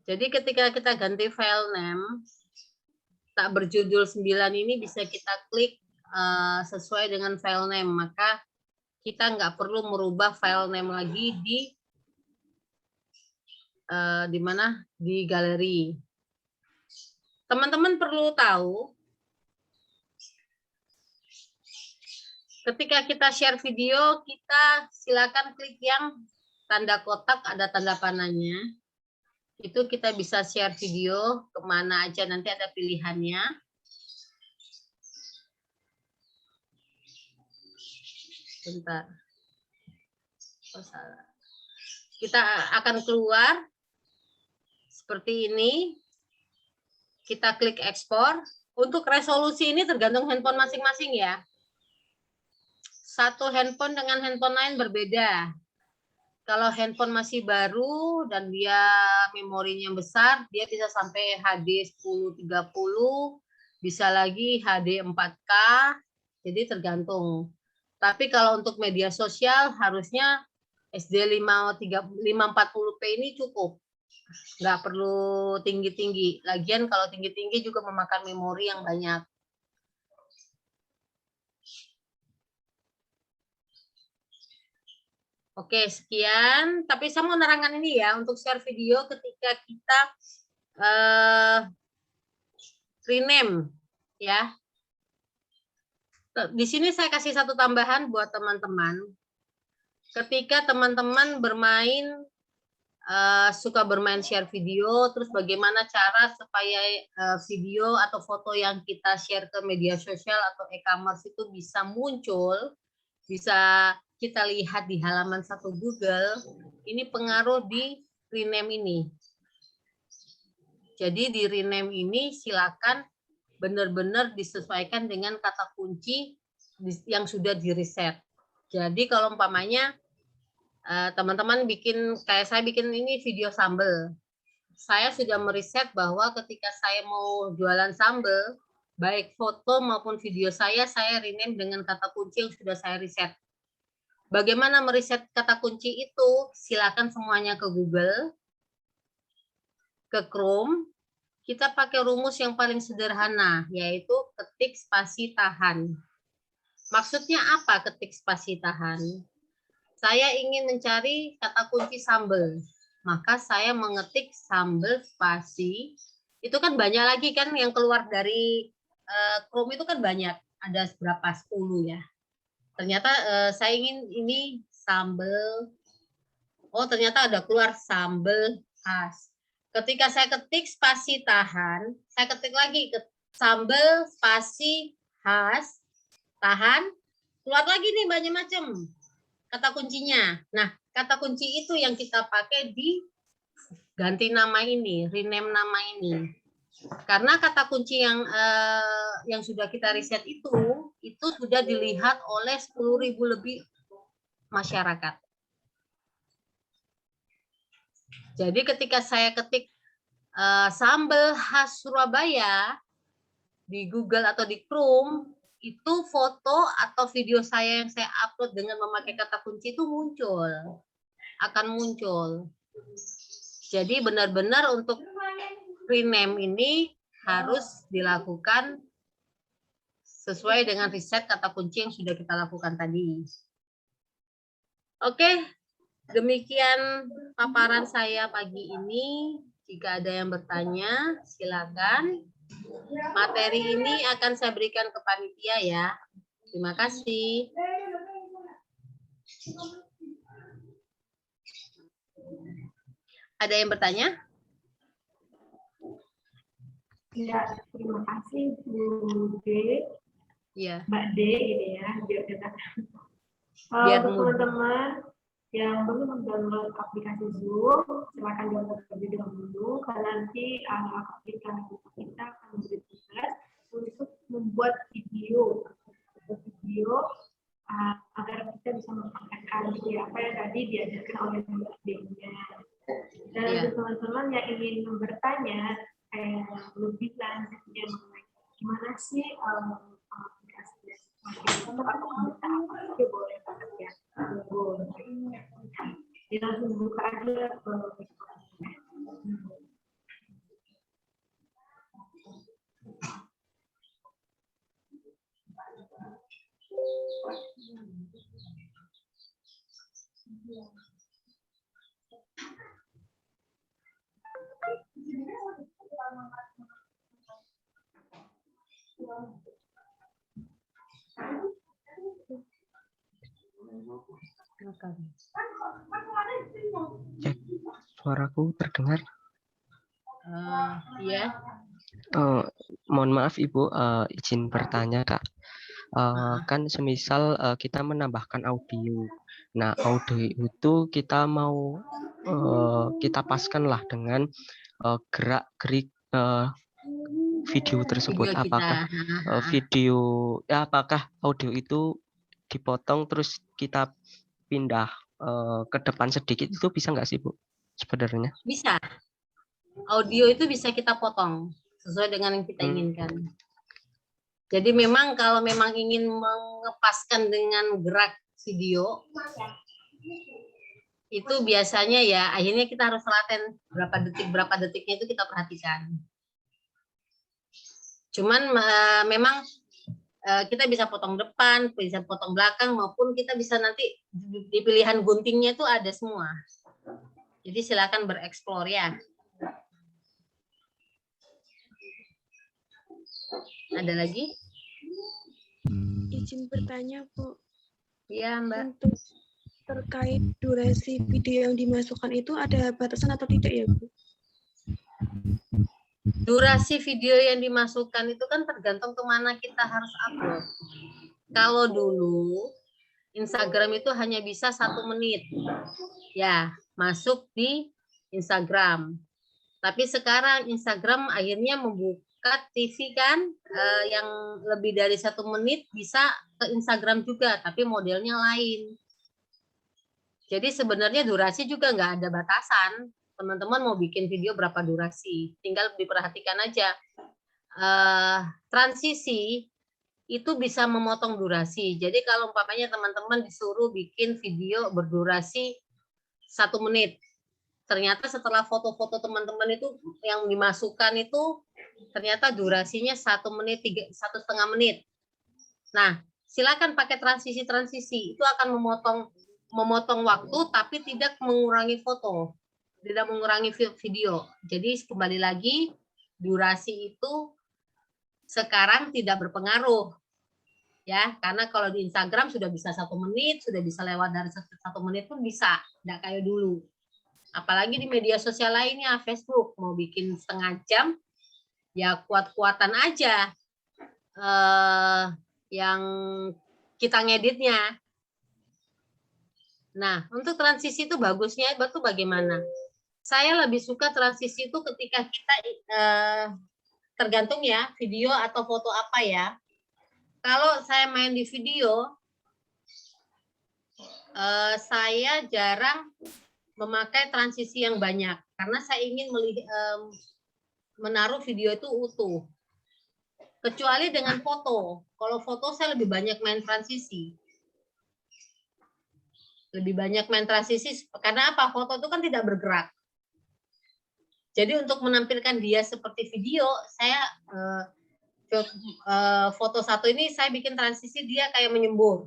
Jadi ketika kita ganti file name, tak berjudul 9 ini bisa kita klik sesuai dengan file name. Maka kita nggak perlu merubah file name lagi di mana? Di galeri. Teman-teman perlu tahu, ketika kita share video, kita silakan klik yang tanda kotak, ada tanda panahnya. Itu kita bisa share video kemana aja, nanti ada pilihannya. Bentar. Oh, salah. Kita akan keluar seperti ini. Kita klik ekspor. Untuk resolusi ini tergantung handphone masing-masing ya. Satu handphone dengan handphone lain berbeda. Kalau handphone masih baru dan dia memorinya besar, dia bisa sampai HD 1030, bisa lagi HD 4K, jadi tergantung. Tapi kalau untuk media sosial harusnya SD 540p ini cukup. Nggak perlu tinggi-tinggi. Lagian kalau tinggi-tinggi juga memakan memori yang banyak. Oke, sekian. Tapi saya mau menerangkan ini ya, untuk share video ketika kita rename ya. Di sini saya kasih satu tambahan buat teman-teman. Ketika teman-teman bermain, suka bermain share video, terus bagaimana cara supaya video atau foto yang kita share ke media sosial atau e-commerce itu bisa muncul, bisa kita lihat di halaman satu Google, ini pengaruh di rename ini. Jadi di rename ini silakan benar-benar disesuaikan dengan kata kunci yang sudah di-reset. Jadi kalau umpamanya teman-teman bikin, kayak saya bikin ini video sambal, saya sudah meriset bahwa ketika saya mau jualan sambal, baik foto maupun video saya rename dengan kata kunci yang sudah saya riset. Bagaimana meriset kata kunci itu? Silakan semuanya ke Google, ke Chrome. Kita pakai rumus yang paling sederhana, yaitu ketik spasi tahan. Maksudnya apa ketik spasi tahan? Saya ingin mencari kata kunci sambal, maka saya mengetik sambal spasi. Itu kan banyak lagi kan yang keluar dari Chrome itu kan banyak, ada berapa 10 ya. Ternyata saya ingin ini sambal. Oh, ternyata ada keluar sambal khas. Ketika saya ketik spasi tahan, saya ketik lagi ke sambal spasi khas tahan, keluar lagi nih banyak macam kata kuncinya. Nah, kata kunci itu yang kita pakai di ganti nama ini, rename nama ini. Karena kata kunci yang sudah kita riset itu sudah dilihat oleh 10.000 lebih masyarakat. Jadi ketika saya ketik sambal khas Surabaya di Google atau di Chrome, itu foto atau video saya yang saya upload dengan memakai kata kunci itu akan muncul. Jadi benar-benar untuk rename ini harus dilakukan sesuai dengan riset kata kunci yang sudah kita lakukan tadi. Oke, demikian paparan saya pagi ini. Jika ada yang bertanya, silakan. Materi ini akan saya berikan ke panitia ya. Terima kasih. Ada yang bertanya? Ya, terima kasih Bu D, Ya. Mbak D ini ya, biar kita. Biar Untuk teman-teman yang belum download aplikasi Zoom, silakan download terlebih dahulu, karena nanti aplikasi kita akan memberi tugas untuk membuat video agar kita bisa mempraktekkan apa yang tadi diajarkan oleh Mbak D-nya. Dan untuk teman-teman yang ingin bertanya lebih lanjutnya mengenai gimana sih aplikasi atau data apa saja boleh banget ya. Jadi langsung buka aja Suaraku terdengar? Iya. Mohon maaf Ibu, izin bertanya Kak. Kan semisal kita menambahkan audio. Nah, audio itu kita mau kita paskanlah dengan gerak-gerik video tersebut. Video apakah apakah audio itu dipotong terus kita pindah ke depan sedikit, itu bisa nggak sih Bu sebenarnya? Bisa. Audio itu bisa kita potong sesuai dengan yang kita inginkan. Jadi memang kalau memang ingin mengepaskan dengan gerak video, itu biasanya ya akhirnya kita harus laten berapa detiknya itu kita perhatikan. Cuman memang kita bisa potong depan, bisa potong belakang, maupun kita bisa nanti di pilihan guntingnya itu ada semua. Jadi silakan bereksplor ya. Ada lagi? Izin bertanya, Bu. Iya, Mbak. Untuk terkait durasi video yang dimasukkan itu ada batasan atau tidak ya, Bu? Durasi video yang dimasukkan itu kan tergantung kemana kita harus upload. Kalau dulu Instagram itu hanya bisa 1 menit. Ya, masuk di Instagram. Tapi sekarang Instagram akhirnya membuka TV kan yang lebih dari 1 menit bisa ke Instagram juga, tapi modelnya lain. Jadi sebenarnya durasi juga nggak ada batasan. Teman-teman mau bikin video berapa durasi, tinggal diperhatikan aja transisi itu bisa memotong durasi. Jadi kalau umpamanya teman-teman disuruh bikin video berdurasi 1 menit, ternyata setelah foto-foto teman-teman itu yang dimasukkan itu ternyata durasinya 1 menit, 1,5 menit. Nah, silakan pakai transisi-transisi, itu akan memotong waktu tapi tidak mengurangi foto, tidak mengurangi video. Jadi kembali lagi, durasi itu sekarang tidak berpengaruh, ya, karena kalau di Instagram sudah bisa 1 menit, sudah bisa lewat dari 1 menit pun bisa, tidak kayak dulu. Apalagi di media sosial lainnya, Facebook mau bikin setengah jam, ya kuat-kuatan aja yang kita ngeditnya. Nah, untuk transisi itu bagusnya itu bagaimana? Saya lebih suka transisi itu ketika kita tergantung ya video atau foto apa ya. Kalau saya main di video, saya jarang memakai transisi yang banyak karena saya ingin menaruh video itu utuh. Kecuali dengan foto. Kalau foto saya lebih banyak main transisi. Lebih banyak main transisi karena apa? Foto itu kan tidak bergerak. Jadi untuk menampilkan dia seperti video, saya foto satu ini saya bikin transisi dia kayak menyembur.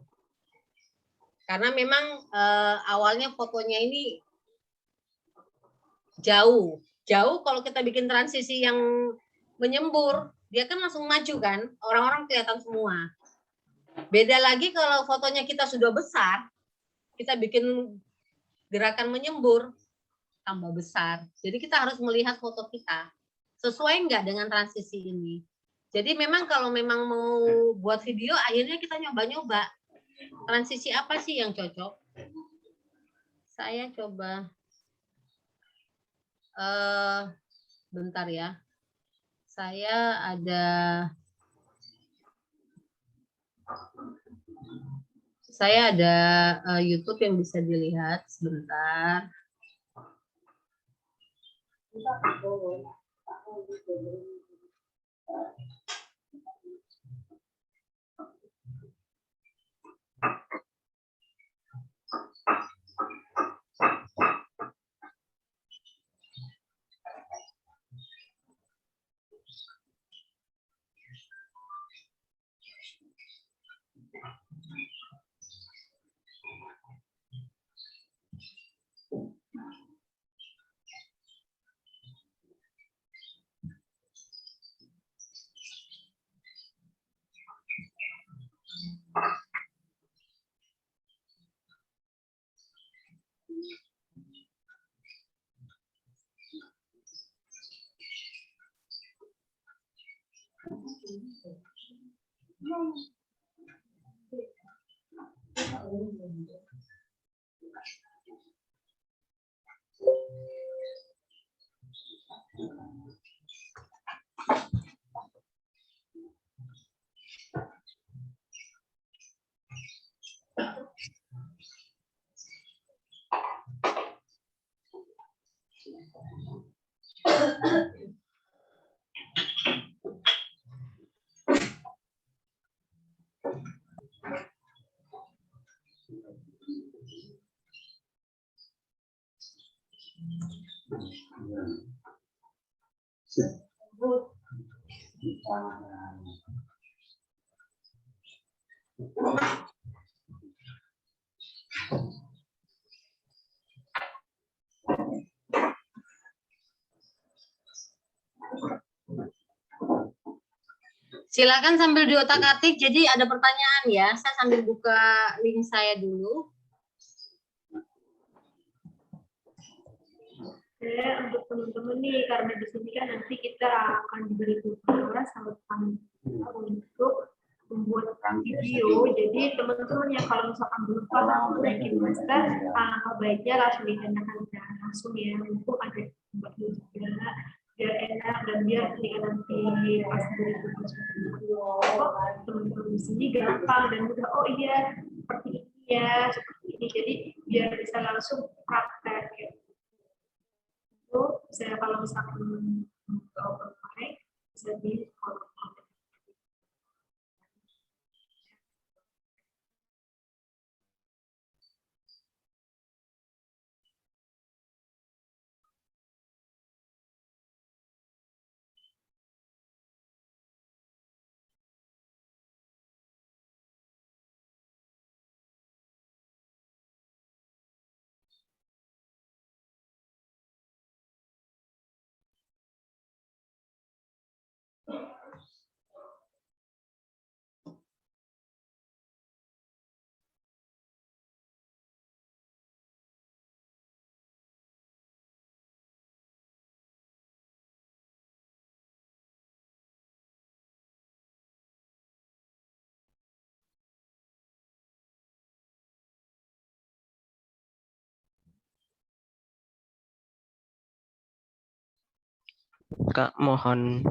Karena memang awalnya fotonya ini jauh. Jauh kalau kita bikin transisi yang menyembur, dia kan langsung maju kan, orang-orang kelihatan semua. Beda lagi kalau fotonya kita sudah besar, kita bikin gerakan menyembur, tambah besar. Jadi kita harus melihat foto kita. Sesuai nggak dengan transisi ini? Jadi memang kalau memang mau buat video, akhirnya kita nyoba-nyoba. Transisi apa sih yang cocok? Saya coba, bentar ya. Saya ada YouTube yang bisa dilihat sebentar. Silakan sambil diotak-atik. Jadi ada pertanyaan ya. Saya sambil buka link saya dulu. Untuk teman-teman nih, karena di sini kan nanti kita akan diberi tugas sama untuk membuat video. Jadi teman-teman yang kalau misalkan belum paham mengenai master, baiknya langsung ditanyakan langsung ya, untuk ada buatnya juga biar enak dan biar ketika nanti pas beri tugas video, teman-teman di sini gampang dan mudah. Oh iya, seperti ini ya, seperti ini. Jadi biar bisa langsung praktek ya. Saya kalau misalkan open mic bisa di Kak, mohon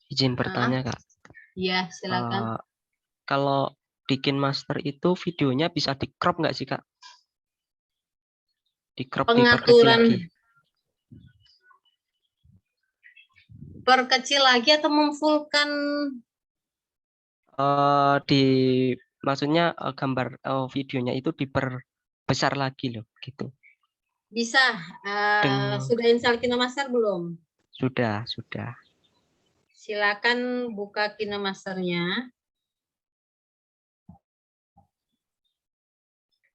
izin bertanya, Kak. Ya, silakan. Kalau bikin master itu videonya bisa di crop nggak sih, Kak? Di crop, diperkecil Pengaturan lagi. perkecil lagi atau memfullkan? Maksudnya gambar videonya itu diperbesar lagi loh, gitu. Bisa. Sudah install KinoMaster belum? Sudah. Silakan buka KinoMaster-nya.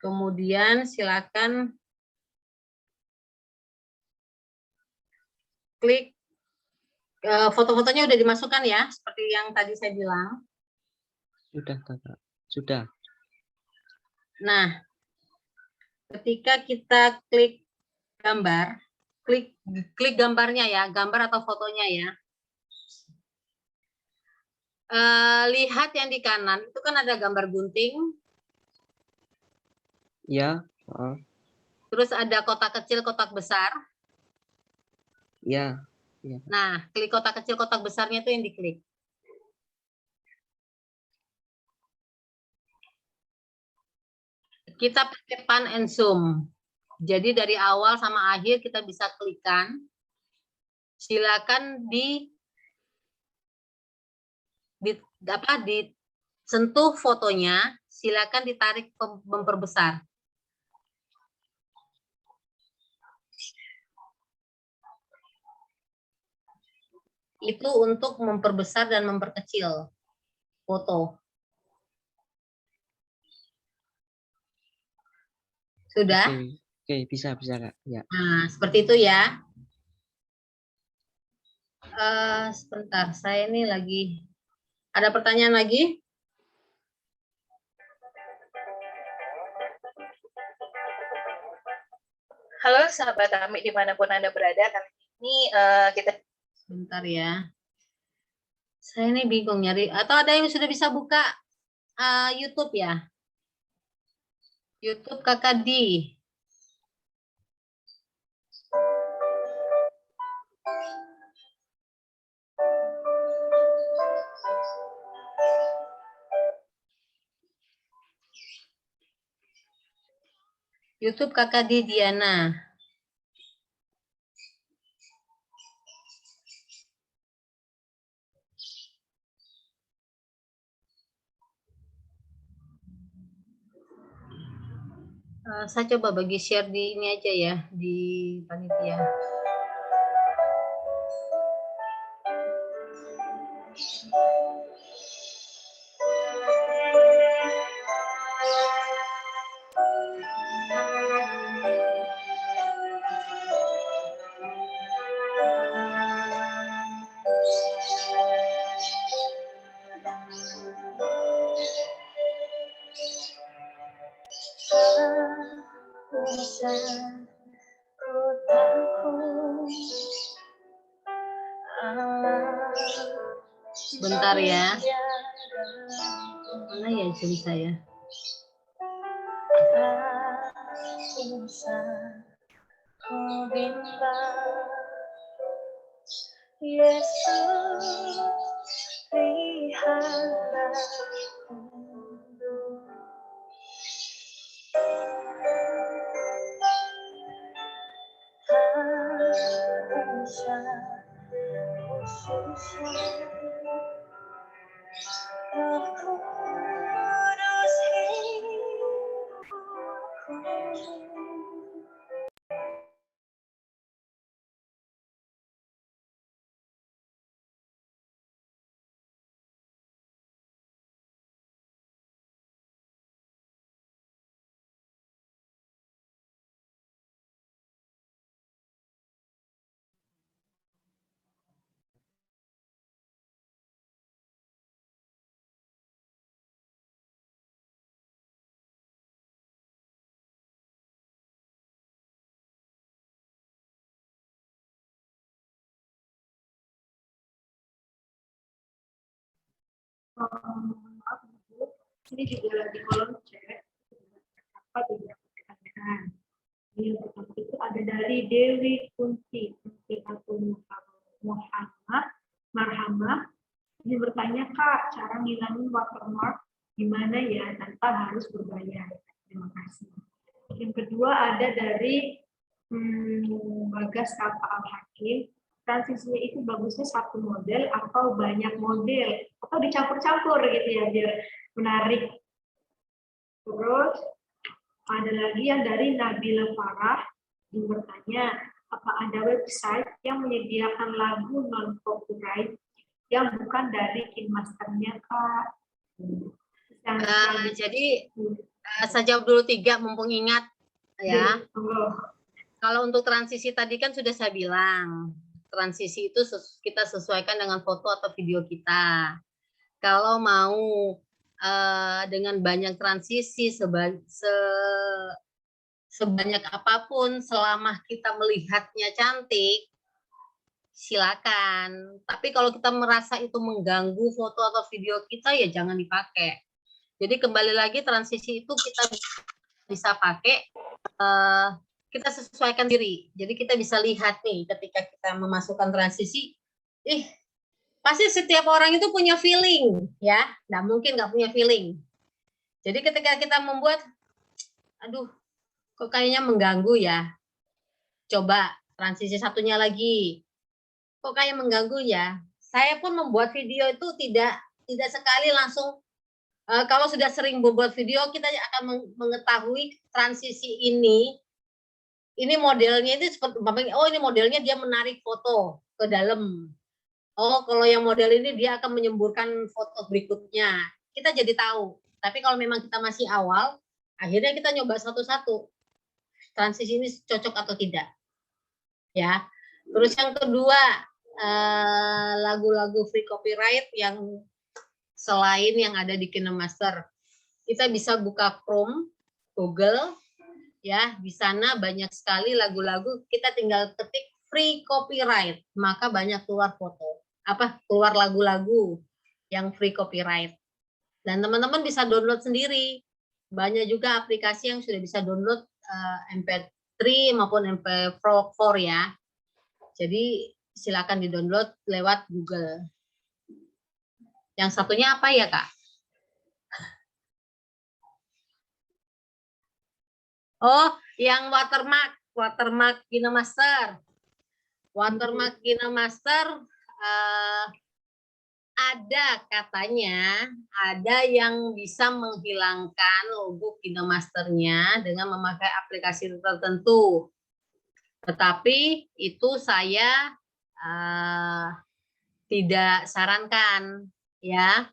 Kemudian silakan klik foto-fotonya udah dimasukkan ya, seperti yang tadi saya bilang. Sudah, Kak. Sudah. Nah, ketika kita klik gambar, klik gambarnya ya, gambar atau fotonya ya. Lihat yang di kanan, itu kan ada gambar gunting. Ya. Terus ada kotak kecil, kotak besar. Ya. Nah, klik kotak kecil, kotak besarnya itu yang diklik. Kita pakai pan and zoom. Jadi dari awal sama akhir kita bisa klikkan. Silakan disentuh fotonya, silakan ditarik memperbesar. Itu untuk memperbesar dan memperkecil foto. Sudah? Oke, bisa Kak. Ya. Nah, seperti itu ya. Sebentar, saya ini lagi ada pertanyaan lagi? Halo sahabat Ami dimanapun Anda berada, kali ini kita Bentar ya. Saya ini bingung nyari. Atau ada yang sudah bisa buka YouTube ya? YouTube Kakak Di. YouTube Kakak Di Diana. Saya coba bagi share di ini aja ya, di panitia. Bentar ya. Mana ya Zoom saya? Yesus, lihatlah Roh Kudus hidupku. Maaf, Bu. Ini juga di kolom chat. Apa tidak pertanyaan? Ini untuk itu ada dari Dewi Kunti atau Muhammad. Ini bertanya, Kak, cara ngilangin watermark gimana ya tanpa harus berbayar? Terima kasih. Yang kedua ada dari Bagas Kapa Al-Hakim. Transisinya itu bagusnya satu model atau banyak model atau dicampur-campur gitu ya biar menarik. Terus ada lagi yang dari Nabila Farah yang bertanya, apa ada website yang menyediakan lagu non copyright yang bukan dari KineMaster-nya, Kak? Jadi saya jawab dulu 3 mumpung ingat ya. Kalau untuk transisi tadi kan sudah saya bilang, transisi itu kita sesuaikan dengan foto atau video kita. Kalau mau dengan banyak transisi sebanyak apapun selama kita melihatnya cantik, silakan. Tapi kalau kita merasa itu mengganggu foto atau video kita, ya jangan dipakai. Jadi kembali lagi transisi itu kita bisa pakai, kita sesuaikan diri. Jadi kita bisa lihat nih ketika kita memasukkan transisi, pasti setiap orang itu punya feeling, ya. Nggak mungkin nggak punya feeling. Jadi ketika kita membuat, aduh, kok kayaknya mengganggu ya. Coba transisi satunya lagi. Kok kayak mengganggu ya. Saya pun membuat video itu tidak sekali langsung. Kalau sudah sering membuat video, kita akan mengetahui transisi ini modelnya itu seperti, oh ini modelnya dia menarik foto ke dalam. Oh, kalau yang model ini dia akan menyemburkan foto berikutnya. Kita jadi tahu. Tapi kalau memang kita masih awal, akhirnya kita nyoba satu-satu. Transisi ini cocok atau tidak. Ya. Terus yang kedua, lagu-lagu free copyright yang selain yang ada di KineMaster. Kita bisa buka Chrome, Google, ya, di sana banyak sekali lagu-lagu, kita tinggal ketik free copyright, maka banyak keluar keluar lagu-lagu yang free copyright. Dan teman-teman bisa download sendiri. Banyak juga aplikasi yang sudah bisa download MP3 maupun MP4 ya. Jadi silakan di-download lewat Google. Yang satunya apa ya, Kak? Oh, yang watermark KineMaster. Watermark KineMaster ada katanya, ada yang bisa menghilangkan logo KineMaster-nya dengan memakai aplikasi tertentu. Tetapi itu saya tidak sarankan, ya.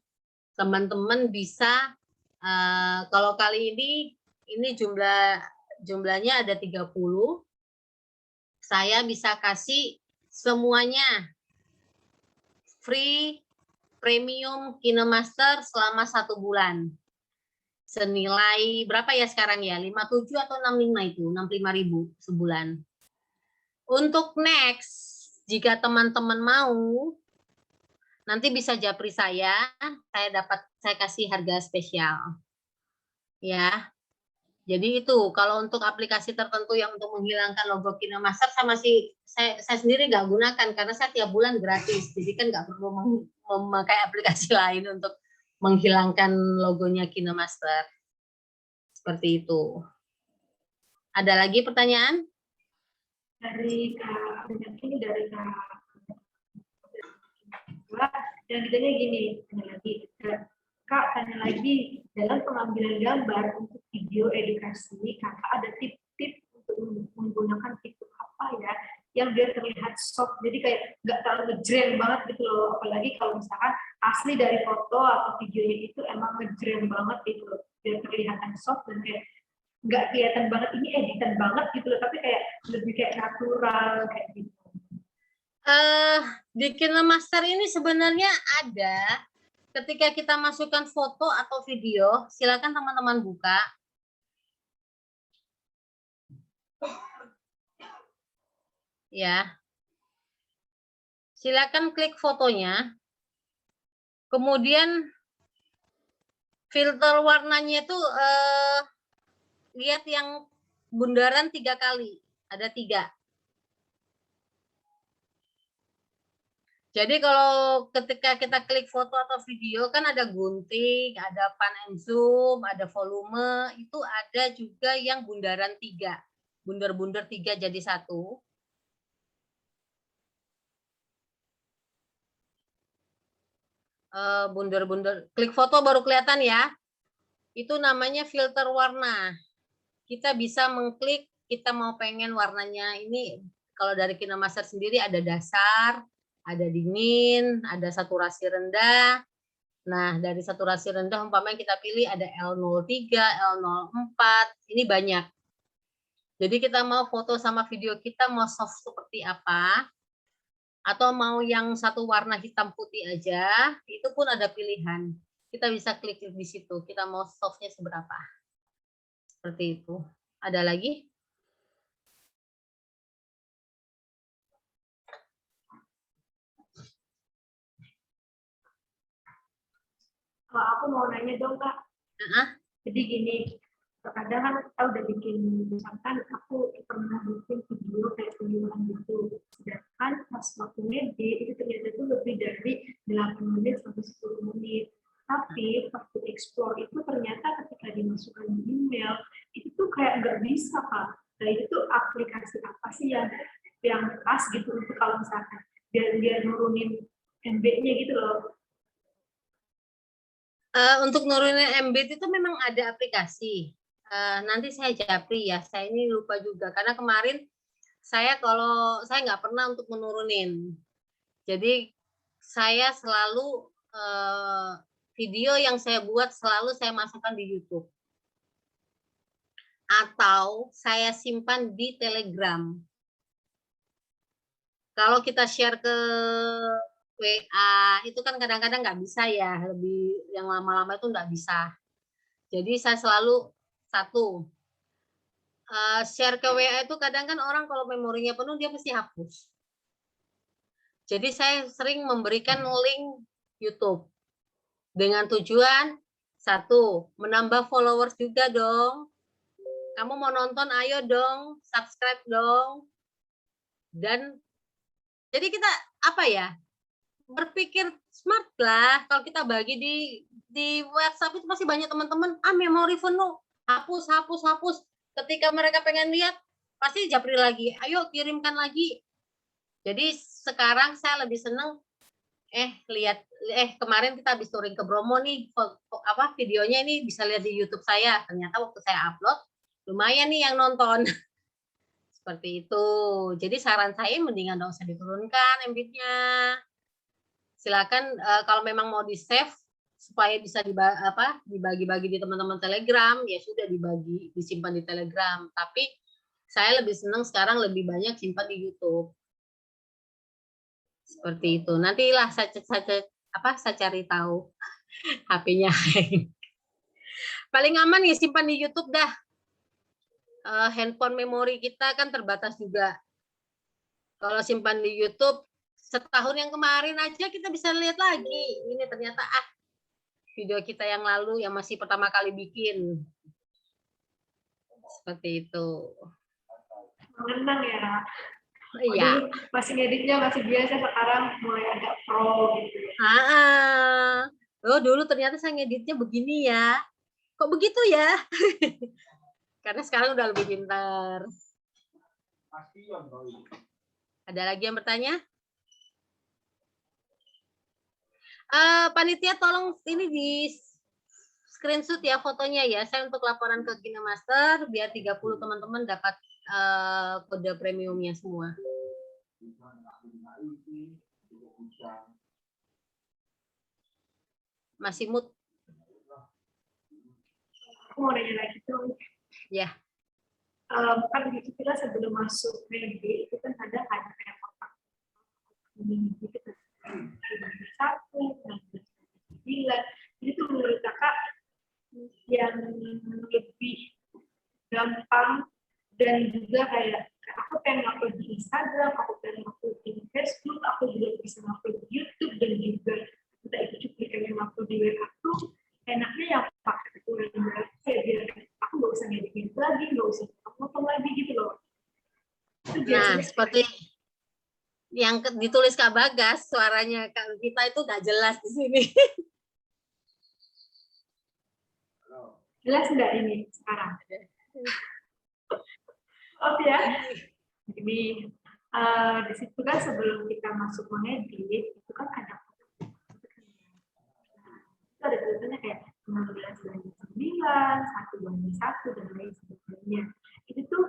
Teman-teman bisa, kalau kali ini jumlahnya ada 30. Saya bisa kasih semuanya free premium KineMaster selama 1 bulan. Senilai berapa ya sekarang ya? 57 atau 65 itu? 65.000 sebulan. Untuk next, jika teman-teman mau, nanti bisa japri saya kasih harga spesial. Ya. Jadi itu kalau untuk aplikasi tertentu yang untuk menghilangkan logo KineMaster saya sendiri nggak gunakan karena saya tiap bulan gratis. Jadi kan nggak perlu memakai aplikasi lain untuk menghilangkan logonya KineMaster. Seperti itu. Ada lagi pertanyaan? Dari Kak, ini dari Kak, dan ditanya gini, Kak, tanya lagi, dalam pengambilan gambar untuk video edukasi, Kakak ada tip-tip untuk menggunakan fitur apa ya, yang biar terlihat soft, jadi kayak nggak terlalu ngejreng banget gitu loh, apalagi kalau misalkan asli dari foto atau videonya itu emang ngejreng banget gitu loh, biar kelihatan soft dan kayak nggak kelihatan banget ini editan banget gitu loh, tapi kayak lebih kayak natural kayak gitu. Di KineMaster ini sebenarnya ada. Ketika kita masukkan foto atau video, silakan teman-teman buka. Ya. Silakan klik fotonya. Kemudian filter warnanya itu lihat yang bundaran 3 kali. Ada 3. Jadi kalau ketika kita klik foto atau video kan ada gunting, ada pan and zoom, ada volume, itu ada juga yang bundaran 3. Bundar-bundar 3 jadi 1. Bundar-bundar, klik foto baru kelihatan ya. Itu namanya filter warna. Kita bisa mengklik, kita mau pengen warnanya ini, kalau dari KineMaster sendiri ada dasar, ada dingin, ada saturasi rendah. Nah, dari saturasi rendah umpamanya kita pilih ada L03, L04, ini banyak. Jadi kita mau foto sama video kita mau soft seperti apa, atau mau yang satu warna hitam putih aja, itu pun ada pilihan. Kita bisa klik di situ, kita mau softnya seberapa. Seperti itu. Ada lagi? Kalau aku mau nanya dong Kak. Jadi gini, terkadang kan kita udah bikin, misalkan aku pernah bikin video kayak penyuluhan gitu, sedangkan pas waktu ngedit itu ternyata itu lebih dari 8 menit sampai 10 menit. Tapi pas di explore itu ternyata ketika dimasukkan di email itu tuh kayak nggak bisa Kak. Nah itu tuh aplikasi apa sih yang pas gitu untuk kalau misalkan dia nurunin MB-nya gitu loh. Untuk nurunin MB itu memang ada aplikasi. Nanti saya japri ya, saya ini lupa juga. Karena kemarin saya nggak pernah untuk menurunin. Jadi saya selalu video yang saya buat selalu saya masukkan di YouTube. Atau saya simpan di Telegram. Kalau kita share ke WA itu kan kadang-kadang nggak bisa ya, lebih yang lama-lama itu nggak bisa. Jadi saya selalu share ke WA itu kadang kan orang kalau memorinya penuh dia pasti hapus. Jadi saya sering memberikan link YouTube dengan tujuan menambah followers juga dong. Kamu mau nonton, ayo dong, subscribe dong. Dan jadi kita berpikir smart lah. Kalau kita bagi di WhatsApp itu masih banyak teman-teman, memori penuh, hapus. Ketika mereka pengen lihat, pasti japri lagi, ayo kirimkan lagi. Jadi sekarang saya lebih seneng, kemarin kita habis touring ke Bromo nih, videonya ini bisa lihat di YouTube saya. Ternyata waktu saya upload, lumayan nih yang nonton. Seperti itu. Jadi saran saya mendingan nggak usah diturunkan MB-nya. Silakan kalau memang mau di-save supaya bisa dibagi-bagi di teman-teman Telegram, ya sudah disimpan di Telegram. Tapi saya lebih senang sekarang lebih banyak simpan di YouTube. Seperti itu. Nantilah saya cari tahu HP-nya. Paling aman ya simpan di YouTube dah. Handphone memori kita kan terbatas juga. Kalau simpan di YouTube, setahun yang kemarin aja kita bisa lihat lagi. Ini ternyata video kita yang lalu yang masih pertama kali bikin. Seperti itu. Mengenang ya. Iya. Masih ngeditnya masih biasa, sekarang mulai agak pro gitu. Dulu ternyata saya ngeditnya begini ya. Kok begitu ya? Karena sekarang udah lebih pintar. Ada lagi yang bertanya? Panitia tolong ini di screenshot ya fotonya ya. Saya untuk laporan ke KineMaster biar 30 teman-teman dapat kode premiumnya semua. Masih mood? Aku mau nanya lagi tuh. Ya. Kan kita sebelum masuk PNB itu kan ada kayak kotak ini kita 1, 9. Jadi itu menurut kakak yang lebih gampang dan juga kayak aku pengen upload di Instagram, aku pengen upload di Facebook, aku juga bisa upload di YouTube dan juga kita itu cuplikan yang upload di WA tuh enaknya yang pakai aturan berapa ya biar aku nggak usah ngedit lagi, nggak usah potong lagi gitu loh. Nah, seperti Yang ditulis Kak Bagas, suaranya Kak kita itu nggak jelas di sini. Jelas nggak ini sekarang? Oh ya. Jadi di situ kan sebelum kita masuk mengedit itu kan ada itu ada tulisannya kayak 16:9, 1:1 dan lain sebagainya. Itu tuh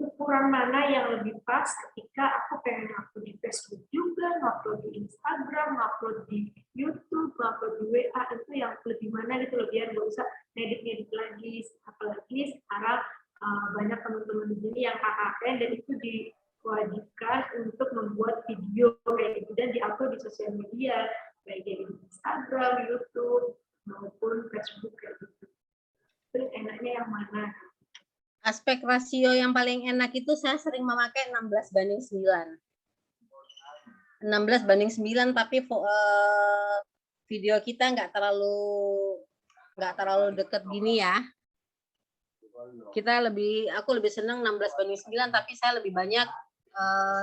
ukuran mana yang lebih pas ketika aku pengen upload di Facebook juga, upload di Instagram, upload di YouTube, upload di WA, itu yang lebih mana gitu loh, biar nggak usah ngedit-ngedit lagi. Apalagi sekarang banyak teman-teman di sini yang KKN dan itu diwajibkan untuk membuat video kayak gitu dan diupload di sosial media baik di Instagram, YouTube maupun Facebook kayak gitu. Terus enaknya yang mana? Aspek rasio yang paling enak itu saya sering memakai 16:9. 16:9 tapi video kita nggak terlalu deket gini ya. Aku lebih senang 16:9 tapi saya lebih banyak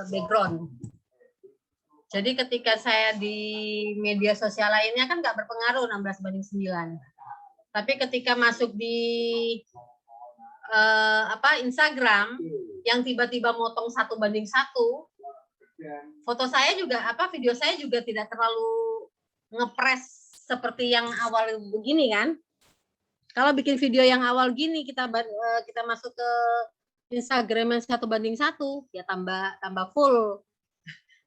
background. Jadi ketika saya di media sosial lainnya kan nggak berpengaruh 16:9. Tapi ketika masuk di Instagram yang tiba-tiba motong 1:1, foto saya juga video saya juga tidak terlalu ngepres seperti yang awal begini kan. Kalau bikin video yang awal gini kita masuk ke Instagram yang 1:1 ya tambah full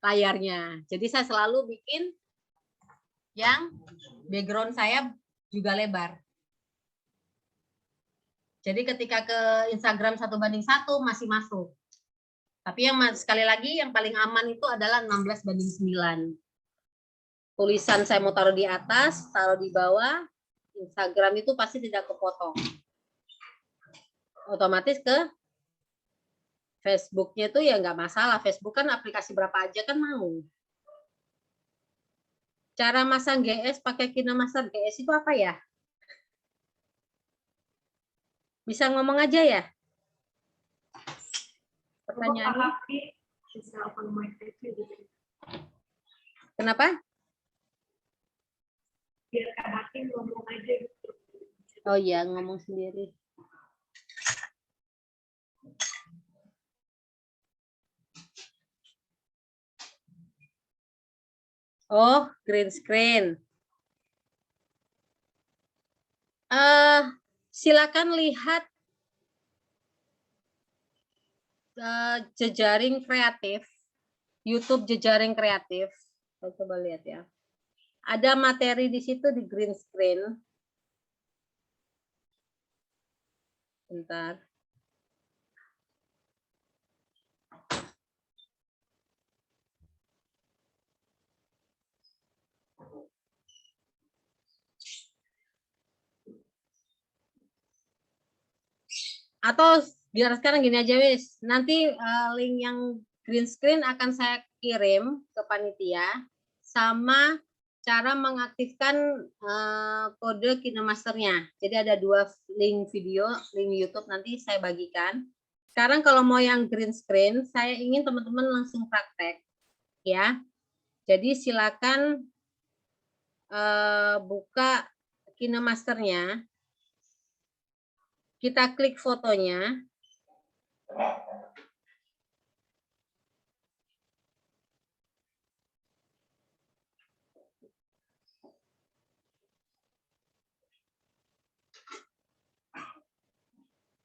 layarnya. Jadi saya selalu bikin yang background saya juga lebar. Jadi ketika ke Instagram 1:1 masih masuk. Tapi yang sekali lagi yang paling aman itu adalah 16:9. Tulisan saya mau taruh di atas, taruh di bawah. Instagram itu pasti tidak kepotong. Otomatis ke Facebook-nya itu ya nggak masalah. Facebook kan aplikasi berapa aja kan mau. Cara masang GS pakai KineMaster GS itu apa ya? Bisa ngomong aja ya? Pertanyaannya. Kenapa? Biar Kak Hakim ngomong aja gitu. Oh iya, ngomong sendiri. Oh, green screen. Silakan lihat jejaring kreatif, YouTube jejaring kreatif. Saya coba lihat ya. Ada materi di situ di green screen. Bentar. Atau biar sekarang gini aja wis, nanti link yang green screen akan saya kirim ke panitia sama cara mengaktifkan kode KineMaster-nya. Jadi ada 2 link video, link YouTube nanti saya bagikan. Sekarang kalau mau yang green screen, saya ingin teman-teman langsung praktek ya. Jadi silakan buka KineMaster-nya. Kita klik fotonya.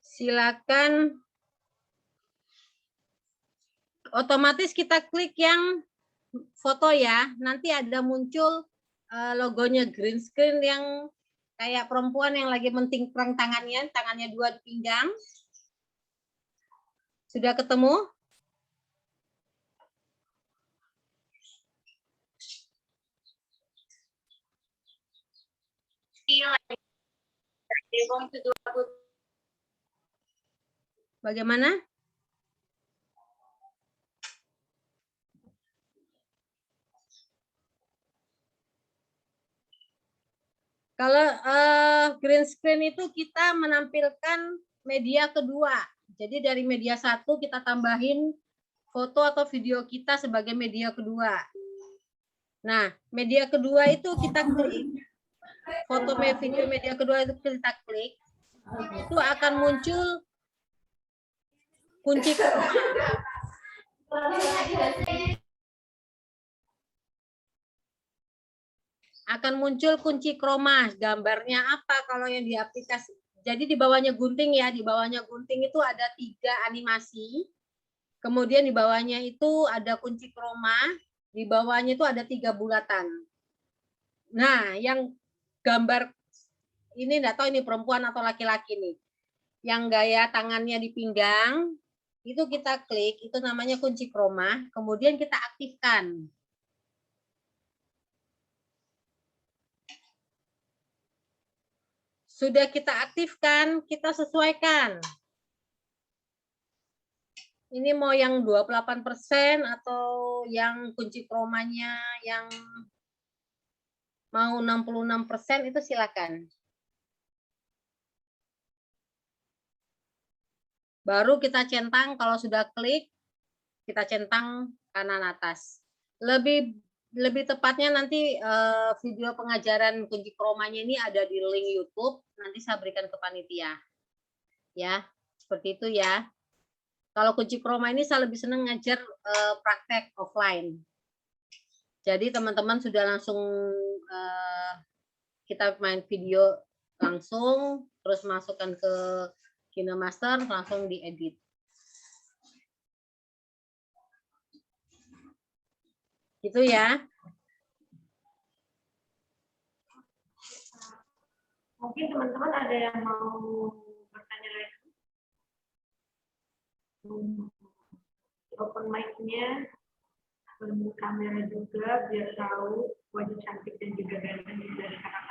Silakan otomatis kita klik yang foto ya. Nanti ada muncul logonya green screen yang kayak perempuan yang lagi mentingkrang tangannya 2 di pinggang. Sudah ketemu? Bagaimana? Kalau green screen itu kita menampilkan media kedua. Jadi dari media 1 kita tambahin foto atau video kita sebagai media kedua. Nah, media kedua itu kita klik, foto video media kedua itu kita klik, itu akan muncul kunci kroma. Akan muncul kunci kroma. Gambarnya apa kalau yang di aplikasi? Jadi di bawahnya gunting ya, di bawahnya gunting itu ada 3 animasi. Kemudian di bawahnya itu ada kunci kroma, di bawahnya itu ada 3 bulatan. Nah, yang gambar ini enggak tahu ini perempuan atau laki-laki nih. Yang gaya tangannya di pinggang, itu kita klik, itu namanya kunci kroma, kemudian kita aktifkan. Sudah kita aktifkan, kita sesuaikan. Ini mau yang 28% atau yang kunci kromanya yang mau 66% itu silakan. Baru kita centang, kalau sudah klik, kita centang kanan atas. Lebih tepatnya nanti video pengajaran kunci kromanya ini ada di link YouTube, nanti saya berikan ke panitia. Ya, seperti itu ya. Kalau kunci kroma ini saya lebih senang ngajar praktek offline. Jadi teman-teman sudah langsung kita main video langsung, terus masukkan ke KineMaster, langsung diedit. Gitu ya. Mungkin teman-teman ada yang mau bertanya lagi. Open mic-nya, kamera juga biar tahu wajah cantik dan juga ganteng dari kakak.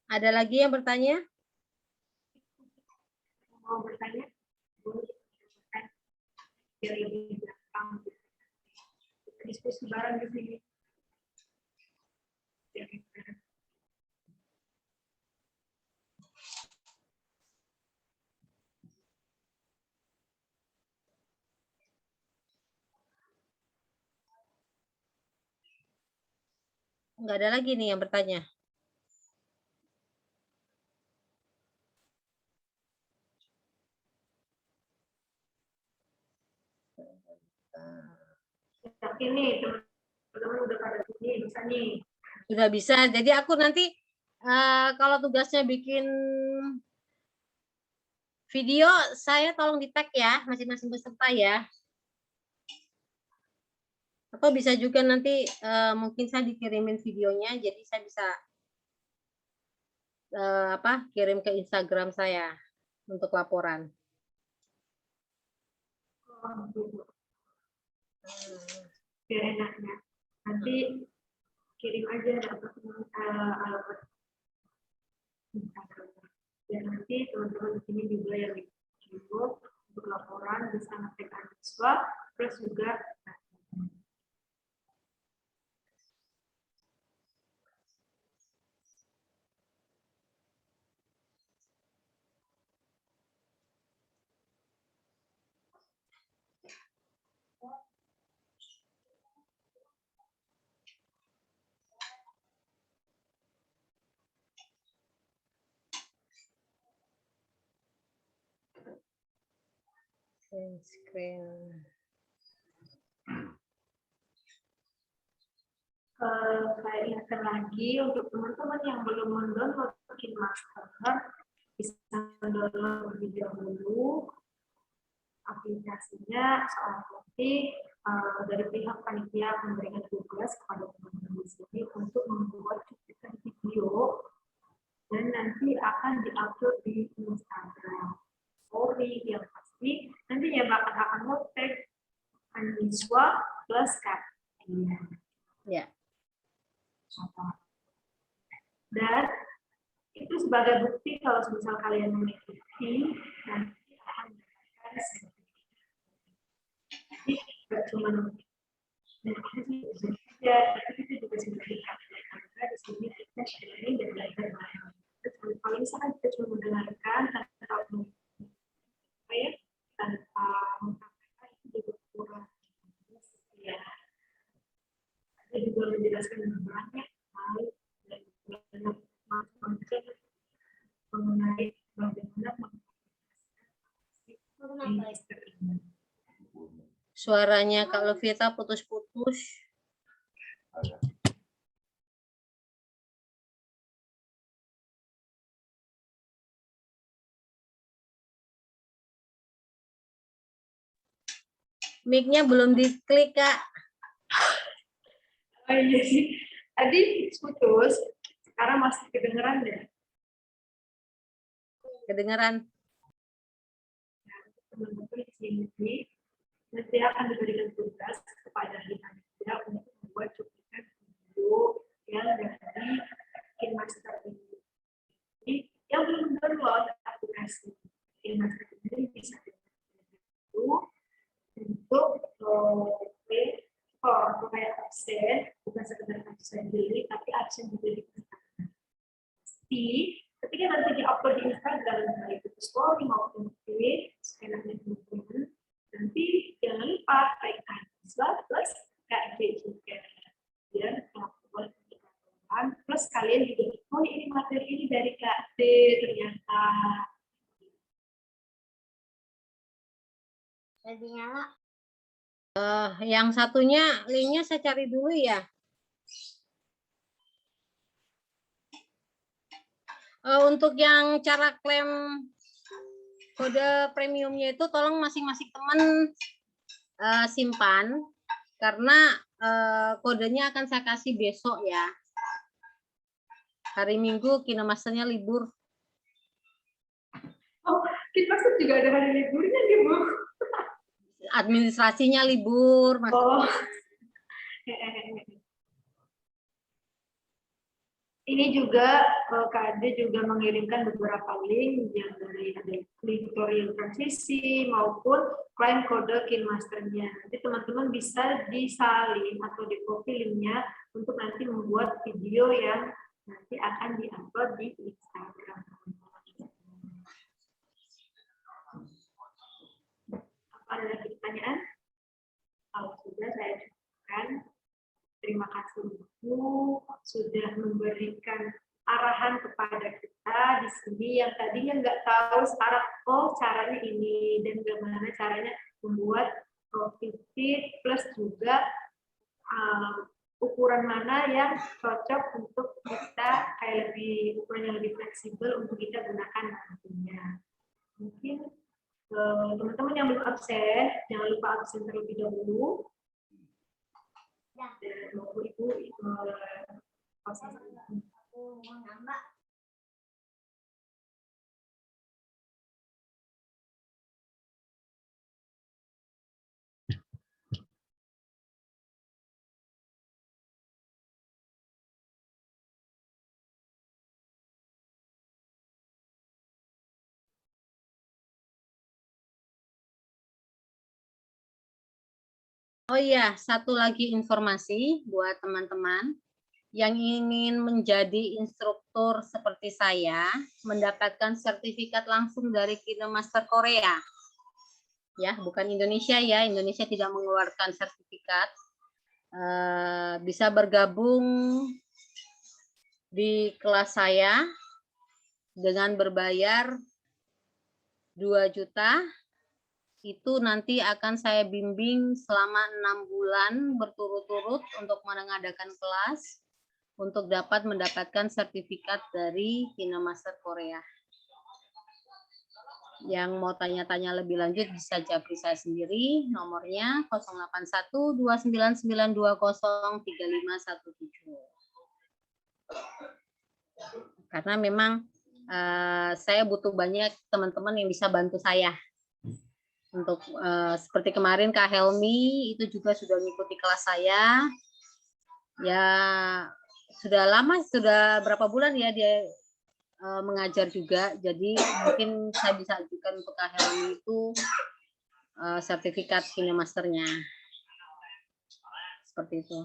Ada lagi yang bertanya? Mau bertanya? Biar lebih gampang. Diskusi bareng di sini. Enggak ada lagi nih yang bertanya. Ini teman-teman udah pada sini bisa nih. Sudah bisa. Jadi aku nanti kalau tugasnya bikin video, saya tolong di tag ya masing-masing peserta ya. Atau bisa juga nanti mungkin saya dikirimin videonya, jadi saya bisa kirim ke Instagram saya untuk laporan. Biar enaknya. Nanti kirim aja alamat Instagram. Dan nanti teman-teman di sini juga yang dikirim untuk laporan bisa ngetik siswa, terus juga Screen. Saya ingatkan lagi untuk teman-teman yang belum mendownload KineMaster, bisa mendownload video dulu aplikasinya. Soal nanti dari pihak panitia memberikan tugas kepada teman-teman di sini untuk membuat cuplikan video dan nanti akan diupload di Instagram Story yang pasti nantinya akan nge-tag Aniswa plus Katya. sebagai bukti kalau misal kalian mengikuti, nanti akan mendapatkan sertifikat. Jadi nggak cuma ya, tapi kita juga sudah dikatakan di sini kita sharing dan belajar bareng. Kalau misalkan kita cuma mendengarkan tanpa mengatakan itu juga kurang. Ya, saya juga menjelaskan dengan banyak hal dan banyak macam mengenai bagaimana Suaranya Kak Lovita putus-putus. Mic-nya belum diklik, Kak. Oh iya sih, tadi putus, sekarang masih kedengeran deh. Kedengeran. Teman-teman di sini nanti akan diberikan tugas kepada kita untuk membuat cuplikan video yang dari KineMaster ini. Jadi yang belum download aplikasi KineMaster ini bisa dibuat untuk play store atau kayak absen, bukan sekedar absen diri, tapi absen juga diperlukan. Pasti ketika nanti di-upload di Instagram, baik itu story maupun feed, seenaknya teman-teman, nanti jangan lupa kaitkan plus KD juga. Dan melakukan pengetahuan, plus kalian juga, oh ini materi ini dari KD ternyata. Jadi nyala. Yang satunya linknya saya cari dulu ya. Untuk yang cara klaim kode premiumnya itu tolong masing-masing teman simpan karena kodenya akan saya kasih besok ya. Hari Minggu KineMaster-nya libur. Oh, KineMaster juga ada hari liburnya nih, Bu. Administrasinya libur. Oh. Ini juga KAD juga mengirimkan beberapa link yang dari link tutorial transisi maupun klaim kode KineMaster-nya. Nanti teman-teman bisa disalin atau di-copy linknya untuk nanti membuat video yang nanti akan di-upload di Instagram. Apa ada lagi pertanyaan? Kalau sudah saya cukupkan. Terima kasih Ibu sudah memberikan arahan kepada kita di sini yang tadinya nggak tahu sekarang caranya ini dan bagaimana caranya membuat profit plus juga ukuran mana yang cocok untuk kita kayak lebih ukurannya lebih fleksibel untuk kita gunakan nantinya. Mungkin teman-teman yang belum absen jangan lupa absen terlebih dahulu. Dan Ibu Oh iya, satu lagi informasi buat teman-teman yang ingin menjadi instruktur seperti saya, mendapatkan sertifikat langsung dari KineMaster Korea. Ya, bukan Indonesia ya, Indonesia tidak mengeluarkan sertifikat. Bisa bergabung di kelas saya dengan berbayar 2 juta. Itu nanti akan saya bimbing selama 6 bulan berturut-turut untuk mengadakan kelas untuk dapat mendapatkan sertifikat dari KineMaster Korea. Yang mau tanya-tanya lebih lanjut bisa japri saya sendiri, nomornya 0812992035117. Karena memang saya butuh banyak teman-teman yang bisa bantu saya. Untuk seperti kemarin Kak Helmi itu juga sudah mengikuti kelas saya. Ya sudah lama, sudah berapa bulan ya dia mengajar juga, jadi mungkin saya bisa ajukan untuk Kak Helmi itu sertifikat KineMasternya. Seperti itu.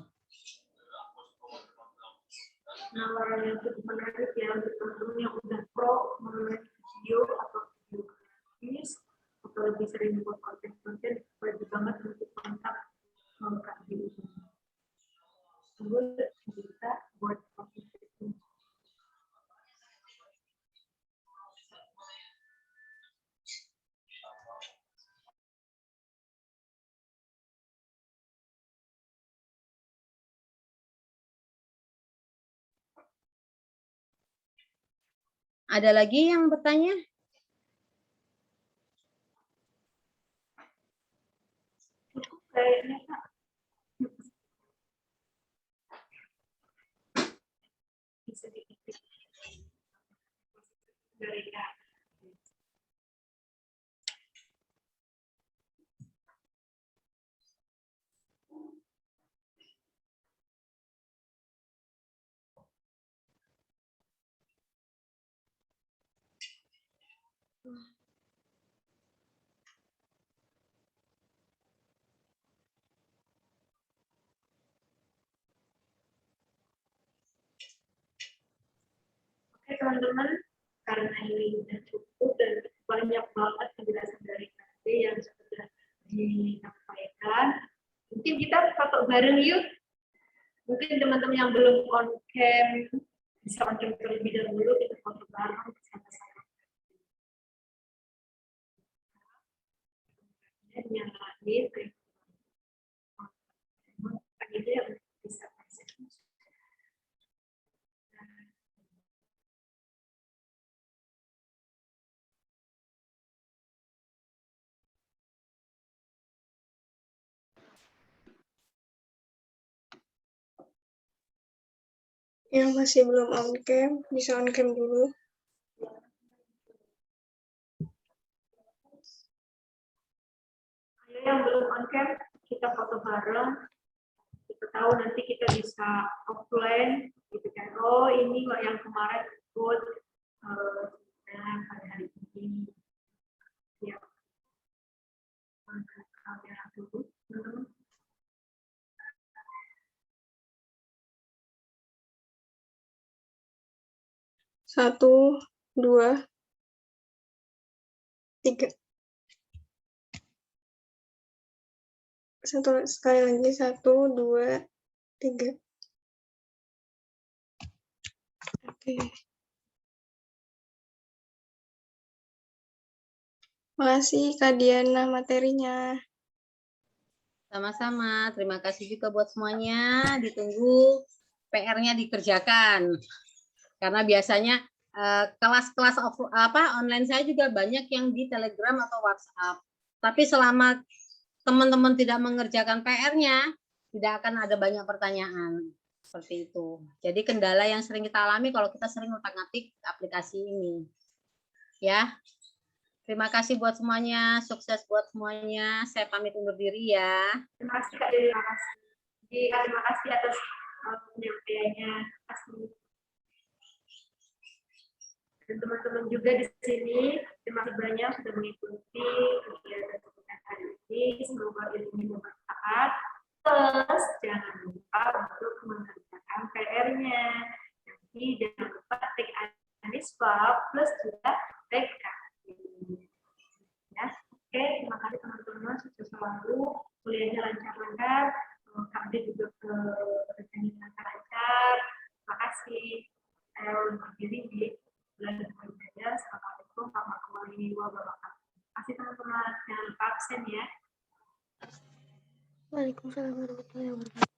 Penawaran yang cukup menarik ya untuk teman-teman yang udah pro mengenai video atau video grafis atau lebih sering buat konten-konten, wajib banget untuk kontak Kak Dewi. Tunggu kita buat konten. Ada lagi yang bertanya? Cukup kayaknya Kak. Bisa diketik dari Kak. Oke teman-teman, karena ini sudah cukup dan banyak banget penjelasan dari KD yang sudah disampaikan, mungkin kita foto bareng yuk. Mungkin teman-teman yang belum on cam bisa on cam terlebih dahulu, kita foto bareng bersama-sama. Dan yang lain, ini yang bisa Yang masih belum on cam, bisa on cam dulu. yang belum on cam, kita foto bareng. Kita tahu nanti kita bisa offline, gitu kan. Oh ini kok yang kemarin ikut pada hari ini. Ya. Kamera dulu. Satu, dua, tiga. Satu sekali lagi, 1, 2, 3. Oke. Makasih Kak Diana materinya. Sama-sama. Terima kasih juga buat semuanya. Ditunggu PR-nya dikerjakan. Karena biasanya kelas-kelas online saya juga banyak yang di Telegram atau WhatsApp. Tapi selama teman-teman tidak mengerjakan PR-nya, tidak akan ada banyak pertanyaan. Seperti itu. Jadi kendala yang sering kita alami kalau kita sering ngotak-ngatik aplikasi ini. Ya. Terima kasih buat semuanya. Sukses buat semuanya. Saya pamit undur diri ya. Terima kasih Kak Dewi. Terima kasih atas penyampaiannya. Terima kasih. Dan teman-teman juga di sini, terima kasih banyak sudah mengikuti kegiatan kita hari ini. Semoga ilmunya bermanfaat. Terus jangan lupa untuk mengerjakan PR-nya. Nanti jangan lupa take Anispa plus juga take ya. Oke, terima kasih teman-teman. Sukses selalu. Kuliahnya lancar-lancar. Kami juga kerjanya lancar-lancar. Terima kasih. Saya undur diri di bulan saja. Assalamualaikum warahmatullahi wabarakatuh. Terima kasih teman-teman. Jangan lupa absen ya. Waalaikumsalam warahmatullahi wabarakatuh.